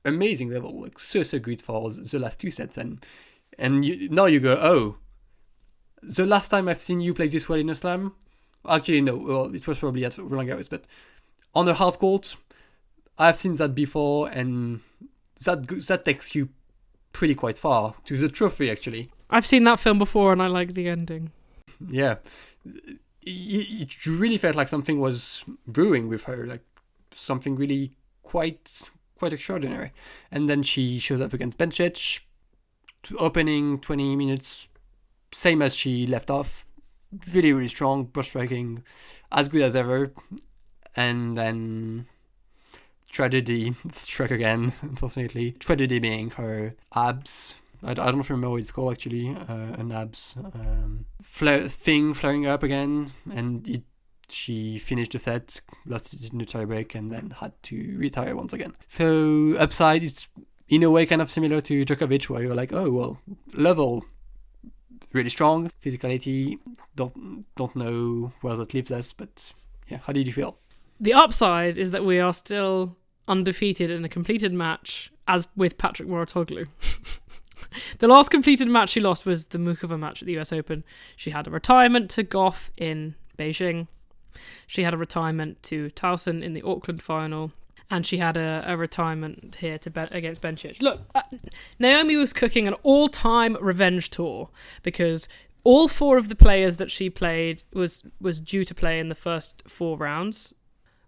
amazing level, like so good for the last 2 sets, and now you go, oh, the last time I've seen you play this well in a slam, actually no, well, it was probably at Roland Garros, but on a hard court, I've seen that before, and that takes you pretty quite far to the trophy actually. I've seen that film before and I like the ending. Yeah. It really felt like something was brewing with her, like something really quite extraordinary. And then she shows up against Bencic, opening 20 minutes, same as she left off. Really, really strong, brush striking, as good as ever. And then tragedy struck again, unfortunately. Tragedy being her abs. I don't remember what it's called actually. An abs thing flaring up again, and she finished the set, lost it in the tiebreak, and then had to retire once again. So upside, it's in a way kind of similar to Djokovic, where you're like, oh well, level really strong, physicality. Don't know where that leaves us, but yeah, how did you feel? The upside is that we are still undefeated in a completed match, as with Patrick Mouratoglou. The last completed match she lost was the Mukova match at the US Open. She had a retirement to Goff in Beijing. She had a retirement to Towson in the Auckland final. And she had a retirement here against Bencic. Look, Naomi was cooking an all-time revenge tour because all 4 of the players that she played was due to play in the first 4 rounds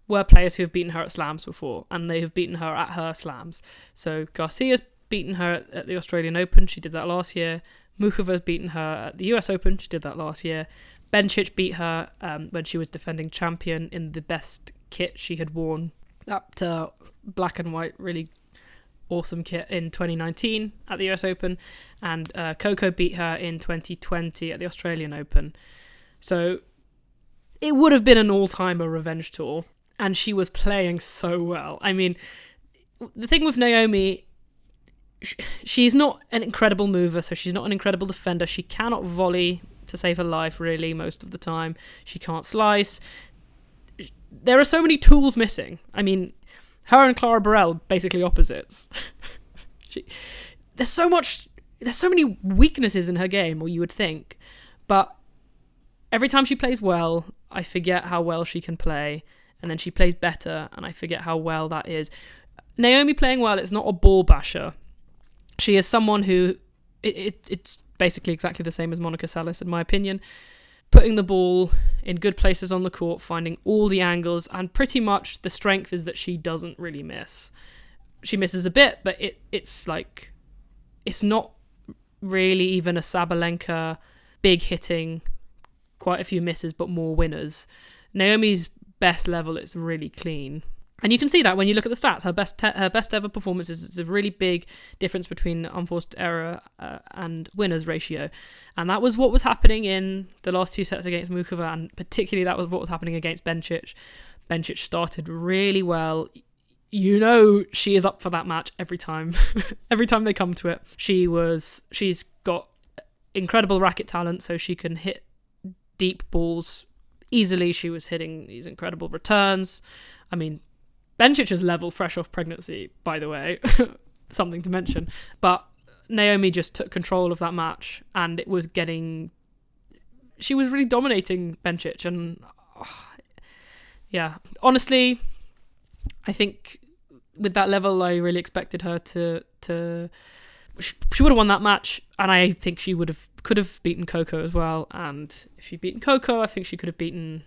were players who have beaten her at slams before, and they have beaten her at her slams. So Garcia's beaten her at the Australian Open. She did that last year. Mukova's beaten her at the US Open. She did that last year. Bencic beat her when she was defending champion in the best kit she had worn. That black and white, really awesome kit in 2019 at the US Open, and Coco beat her in 2020 at the Australian Open. So it would have been an all-timer revenge tour, and she was playing so well. I mean, the thing with Naomi, she's not an incredible mover, so she's not an incredible defender. She cannot volley to save her life, really, most of the time. She can't slice. There are so many tools missing. I mean, her and Clara Burrell, basically opposites. There's so many weaknesses in her game, or you would think. But every time she plays well, I forget how well she can play. And then she plays better, and I forget how well that is. Naomi playing well, it's not a ball basher. She is someone who... It's basically exactly the same as Monica Seles, in my opinion. Putting the ball in good places on the court, finding all the angles, and pretty much the strength is that she doesn't really miss. She misses a bit, but it's not really even a Sabalenka big hitting, quite a few misses, but more winners. Naomi's best level is really clean. And you can see that when you look at the stats. Her best ever performances is a really big difference between unforced error and winners ratio. And that was what was happening in the last 2 sets against Mukova, and particularly that was what was happening against Bencic. Bencic started really well. You know she is up for that match every time. Every time they come to it. She's got incredible racket talent, so she can hit deep balls easily. She was hitting these incredible returns. I mean, Bencic's level fresh off pregnancy, by the way, something to mention. But Naomi just took control of that match, and she was really dominating Bencic. And yeah, honestly, I think with that level, I really expected her to she would have won that match, and I think she could have beaten Coco as well. And if she'd beaten Coco, I think she could have beaten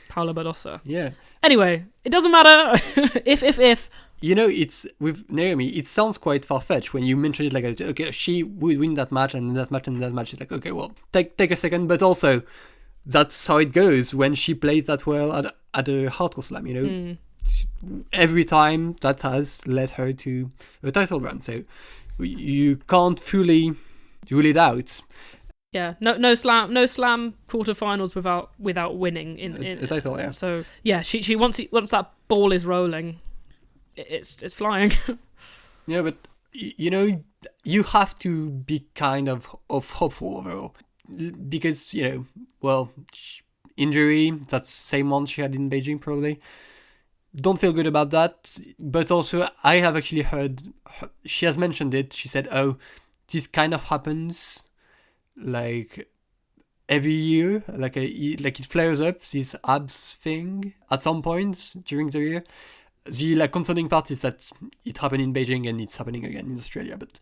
Paula Badosa. Yeah. Anyway, it doesn't matter. if you know, it's with Naomi, it sounds quite far-fetched when you mention it like, okay, she would win that match and that match and that match. It's like, okay, well, take a second, but also that's how it goes when she plays that well at a hardcore slam, you know. Every time that has led her to a title run, so you can't fully rule it out. Yeah, no slam quarterfinals without winning in a title. Yeah. So yeah, she once that ball is rolling, it's flying. Yeah, but you know, you have to be kind of hopeful overall, because you know, well, injury, that's the same one she had in Beijing probably. Don't feel good about that, but also I have actually heard she has mentioned it. She said, "Oh, this kind of happens like every year, like it flares up, this abs thing at some point during the year." The concerning part is that it happened in Beijing and it's happening again in Australia. But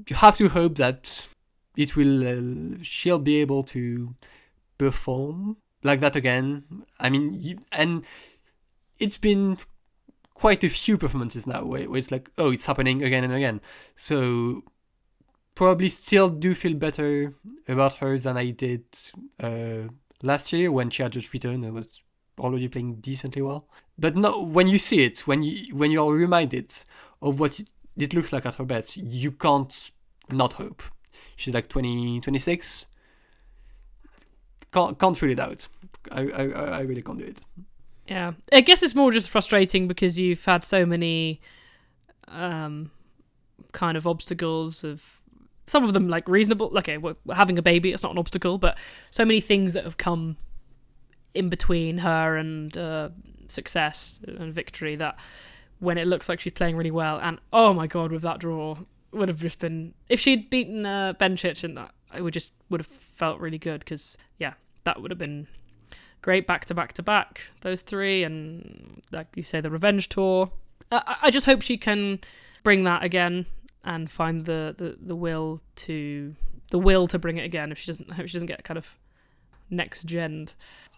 you have to hope that it will. She'll be able to perform like that again. I mean, and it's been quite a few performances now where it's like, oh, it's happening again and again. So probably still do feel better about her than I did last year when she had just returned and was already playing decently well. But no, when you see it, when you're reminded of what it looks like at her best, you can't not hope. She's like 26. Can't figure it out. I really can't do it. Yeah, I guess it's more just frustrating because you've had so many kind of obstacles of some of them like reasonable. Okay, well, having a baby, it's not an obstacle, but so many things that have come in between her and success and victory that when it looks like she's playing really well, and oh my god, with that draw would have just been, if she'd beaten Bencic, and that I would have felt really good because that would have been great back to back those three, and like you say, the revenge tour. I just hope she can bring that again and find the will to bring it again. If she doesn't get kind of next gen.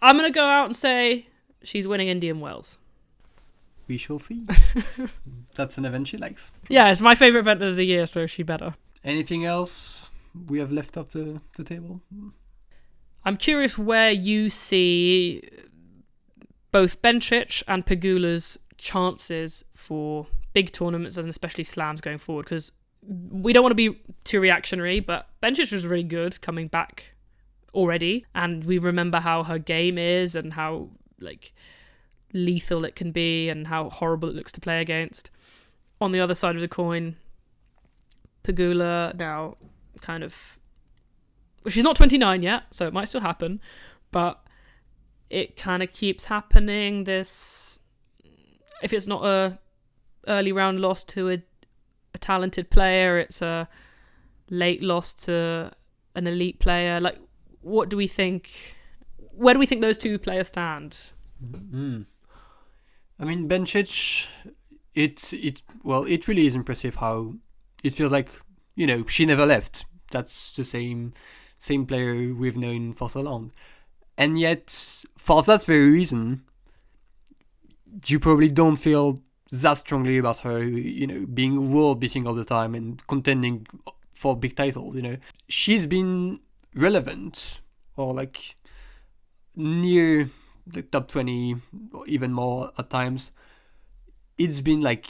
I'm gonna go out and say she's winning Indian Wells. We shall see. That's an event she likes. Yeah, it's my favourite event of the year, so she better. Anything else we have left up the table? I'm curious where you see both Bencic and Pegula's chances for big tournaments and especially slams going forward, because we don't want to be too reactionary, but Bencic was really good coming back already, and we remember how her game is and how like lethal it can be and how horrible it looks to play against. On the other side of the coin, Pegula now kind of, she's not 29 yet, so it might still happen, but it kind of keeps happening. This, if it's not a early round loss to a talented player, it's a late loss to an elite player. Like, what do we think? Where do we think those two players stand? Mm. I mean, Bencic, it really is impressive how it feels like, she never left. That's the same player we've known for so long. And yet, for that very reason, you probably don't feel that strongly about her, being world beating all the time and contending for big titles, She's been relevant, or like near the top 20, or even more at times. It's been like,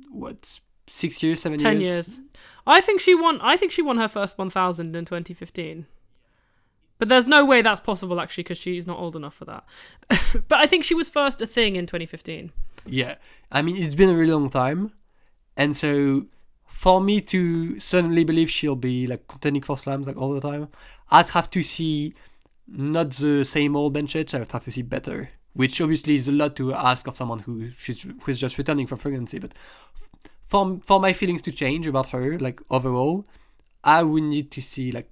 what, 6 years, 7 years? 10 years. I think she won her first 1000 in 2015. But there's no way that's possible, actually, because she's not old enough for that. But I think she was first a thing in 2015. Yeah. I mean, it's been a really long time. And so, for me to suddenly believe she'll be like contending for slams like all the time, I'd have to see not the same old Bencic, I would have to see better. Which obviously is a lot to ask of someone who's just returning from pregnancy. But for my feelings to change about her, like overall, I would need to see like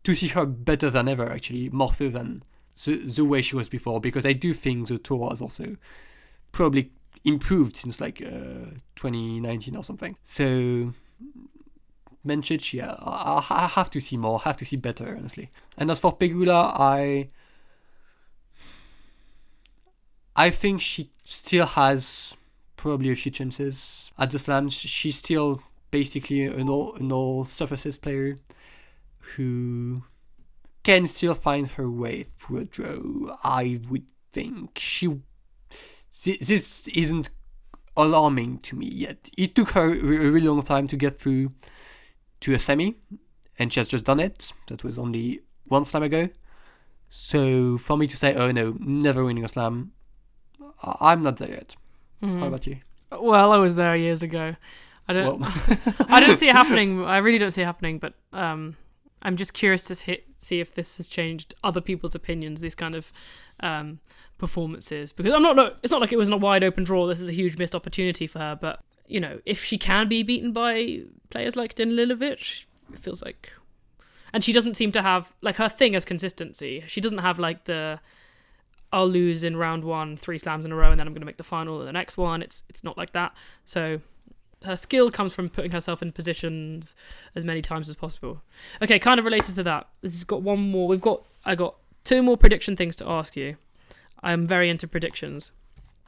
to see her better than ever, actually, more so than the way she was before, because I do think the tour has also probably improved since like 2019 or something. So Bencic, yeah, I have to see more, have to see better, honestly. And as for Pegula, I think she still has probably a few chances at the slams. She's still basically an all surfaces player who can still find her way through a draw. I would think this isn't alarming to me yet. It took her a really long time to get through to a semi, and she has just done it. That was only one slam ago. So for me to say, oh no, never winning a slam, I'm not there yet. How about you? Well, I was there years ago. I don't see it happening. I really don't see it happening, but I'm just curious to see if this has changed other people's opinions, these kind of performances. Because it's not like it was a wide open draw. This is a huge missed opportunity for her. But, if she can be beaten by players like Danilovic, it feels like... And she doesn't seem to have... Like, her thing is consistency. She doesn't have, like, I'll lose in round 1 3 slams in a row and then I'm going to make the final in the next one. It's not like that. So... Her skill comes from putting herself in positions as many times as possible. Okay, kind of related to that. This has got one more. I got 2 more prediction things to ask you. I'm very into predictions.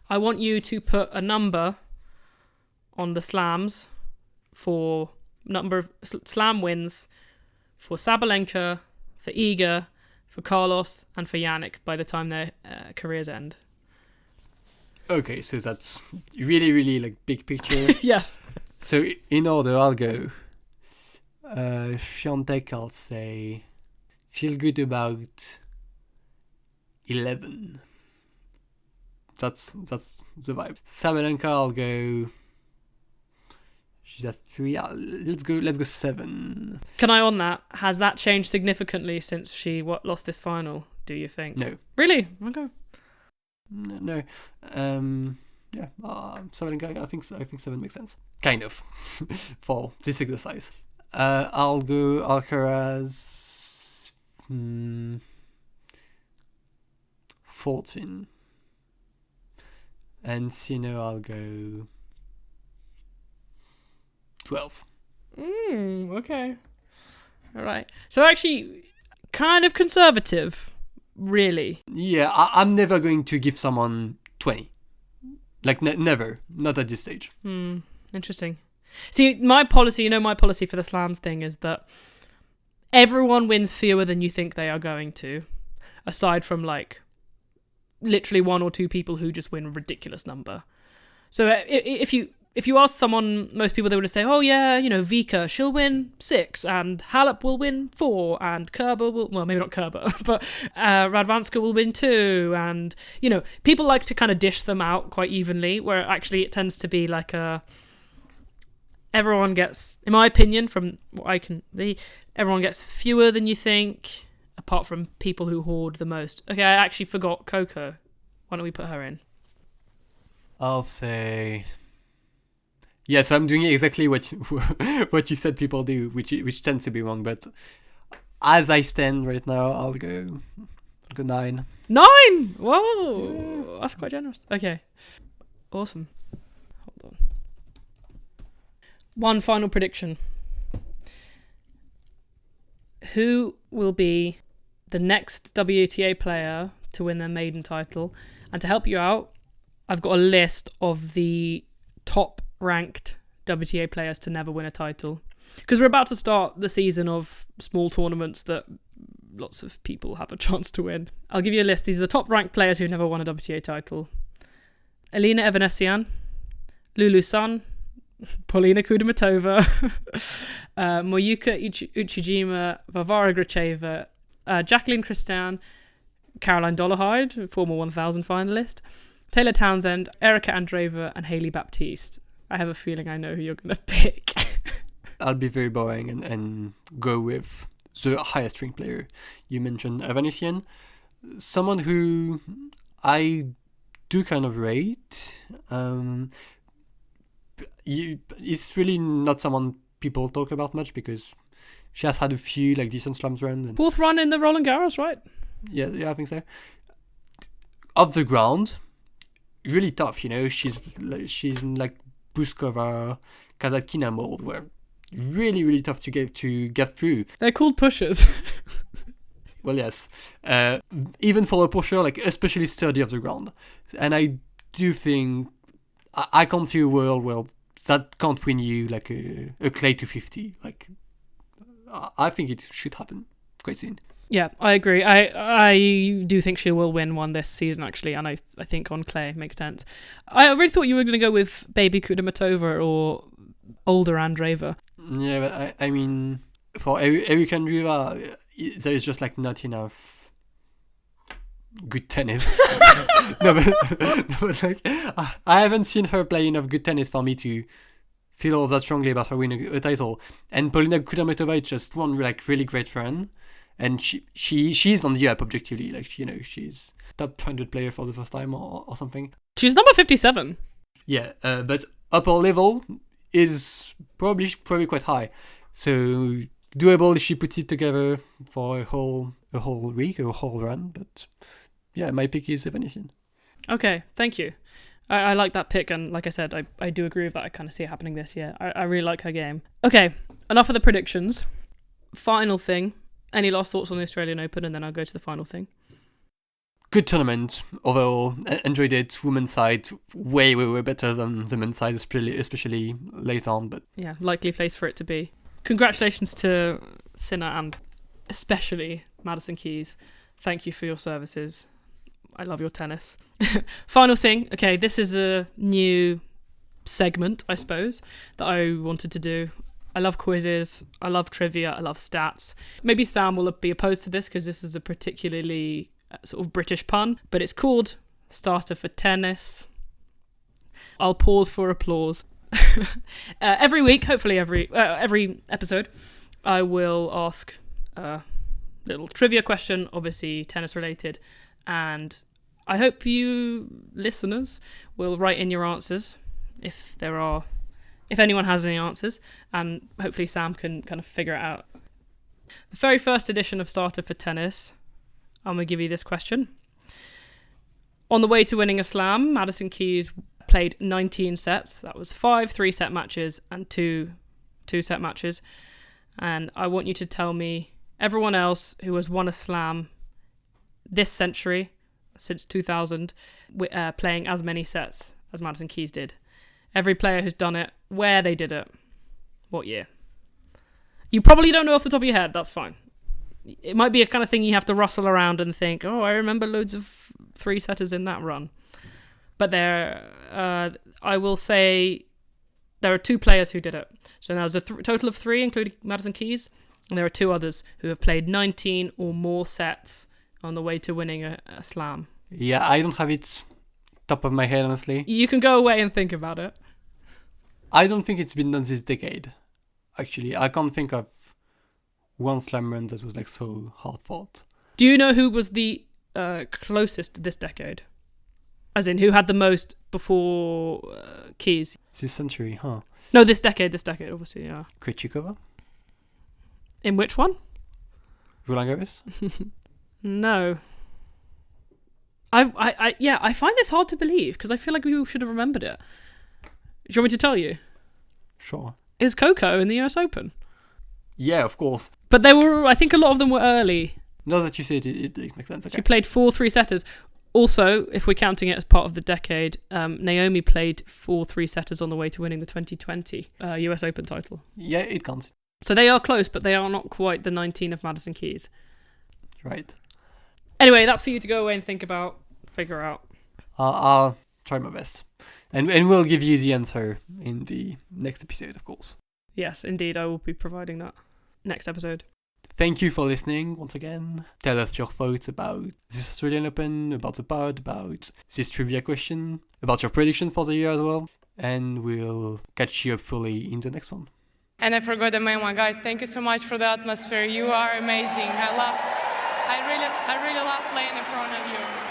I want you to put a number on the slams for number of slam wins for Sabalenka, for Iga, for Carlos, and for Jannik by the time their careers end. Okay, so that's really, really like big picture. Yes. So in order, I'll go. Fiontek, I'll say. Feel good about 11. That's the vibe. Sabalenka, I'll go. She's at 3. Let's go 7. Can I on that? Has that changed significantly since she lost this final? Do you think? No. Really? Okay. No. Yeah. Sabalenka. I think 7 makes sense. Kind of. For this exercise. I'll go Alcaraz. 14. And Sinner, I'll go 12. Okay. All right. So actually, kind of conservative, really. Yeah, I'm never going to give someone 20. Like, never. Not at this stage. Interesting. See, my policy for the slams thing is that everyone wins fewer than you think they are going to, aside from, like, literally 1 or 2 people who just win a ridiculous number. So if you ask someone, most people, they would say, oh yeah, Vika, she'll win 6, and Halep will win 4, and Kerber will, well, maybe not Kerber, but Radwanska will win 2, and, people like to kind of dish them out quite evenly, where actually it tends to be like everyone gets, in my opinion, from what I can see, everyone gets fewer than you think, apart from people who hoard the most. Okay, I actually forgot Coco. Why don't we put her in? I'll say... Yeah, so I'm doing exactly what you said people do, which tends to be wrong, but as I stand right now, I'll go 9. 9! Whoa! Yeah. That's quite generous. Okay. Awesome. Hold on. One final prediction. Who will be the next WTA player to win their maiden title? And to help you out, I've got a list of the top ranked WTA players to never win a title. Because we're about to start the season of small tournaments that lots of people have a chance to win. I'll give you a list. These are the top ranked players who've never won a WTA title. Elena Evanesian, Lulu Sun, Polina Kudermetova, Moyuka Uchijima, Varvara Gracheva, Jacqueline Christian, Caroline Dollarhide, former 1000 finalist, Taylor Townsend, Erica Andreeva, and Hailey Baptiste. I have a feeling I know who you're going to pick. I'll be very boring and go with the highest ranked player. You mentioned Evanesian, someone who I do kind of rate. It's really not someone people talk about much because she has had a few like decent slams runs. And 4th run in the Roland Garros, right? Yeah, I think so. Off the ground, really tough. She's like Buskova, Kazatkina mold, where really, really tough to get through. They're called pushers. Well, yes. Even for a pusher, like especially sturdy off the ground. And I do think I can't see a world where that can't win you like a clay 250. Like I think it should happen quite soon. Yeah, I agree. I do think she will win one this season, actually, and I think on clay makes sense. I really thought you were going to go with baby Kudermetova or older Andreeva. Yeah, but I mean, for Erica Andreeva, there is just like not enough good tennis. no, but like I haven't seen her play enough good tennis for me to feel all that strongly about her winning a title. And Polina Kudermetova just won like really great run. And she's on the up objectively, like she's top 100 player for the first time or something. She's number 57. Yeah, but upper level is probably quite high, so doable if she puts it together for a whole week or a whole run. But yeah, my pick is Evanesian. Okay, thank you. I like that pick, and like I said, I do agree with that. I kind of see it happening this year. I really like her game. Okay, enough of the predictions. Final thing. Any last thoughts on the Australian Open, and then I'll go to the final thing. good tournament overall. Enjoyed it. Women's side way better than the men's side, especially late on. But yeah, likely place for it to be. Congratulations to Sinner and especially Madison Keys. Thank you for your services. I love your tennis. Final thing. Okay, this is a new segment, I suppose, that I wanted to do. I love quizzes. I love trivia. I love stats. Maybe Sam will be opposed to this because this is a particularly sort of British pun, but it's called Starter for Tennis. I'll pause for applause. Every week, hopefully every episode, I will ask a little trivia question, obviously tennis related, and I hope you listeners will write in your answers if anyone has any answers, and hopefully Sam can kind of figure it out. The very first edition of Starter for Tennis, I'm going to give you this question. On the way to winning a slam, Madison Keys played 19 sets. That was 5 3-set matches and 2 2-set matches. And I want you to tell me everyone else who has won a slam this century, since 2000, playing as many sets as Madison Keys did. Every player who's done it, where they did it, what year. You probably don't know off the top of your head, that's fine. It might be a kind of thing you have to rustle around and think, oh, I remember loads of 3-setters in that run. But I will say there are 2 players who did it. So now there's a total of 3, including Madison Keys, and there are 2 others who have played 19 or more sets on the way to winning a slam. yeah, I don't have it top of my head, honestly. You can go away and think about it. I don't think it's been done this decade. Actually, I can't think of one slam run that was like so hard fought. Do you know who was the closest this decade? As in, who had the most before Keys? This century, huh? No, this decade, obviously, yeah. Krejcikova? In which one? Roland Garros? No. I find this hard to believe because I feel like we should have remembered it. Do you want me to tell you? Sure. It was Coco in the US Open. Yeah, of course. But I think a lot of them were early. Now that you say it, it makes sense. Okay. She played 4 3-setters. Also, if we're counting it as part of the decade, Naomi played 4 3-setters on the way to winning the 2020 US Open title. Yeah, it counts. So they are close, but they are not quite the 19 of Madison Keys. Right. Anyway, that's for you to go away and think about, figure out. I'll try my best. And we'll give you the answer in the next episode, of course. Yes, indeed, I will be providing that next episode. Thank you for listening once again. Tell us your thoughts about this Australian Open, about the pod, about this trivia question, about your predictions for the year as well. And we'll catch you up fully in the next one. And I forgot the main one, guys. Thank you so much for the atmosphere. You are amazing. I really love playing in front of you.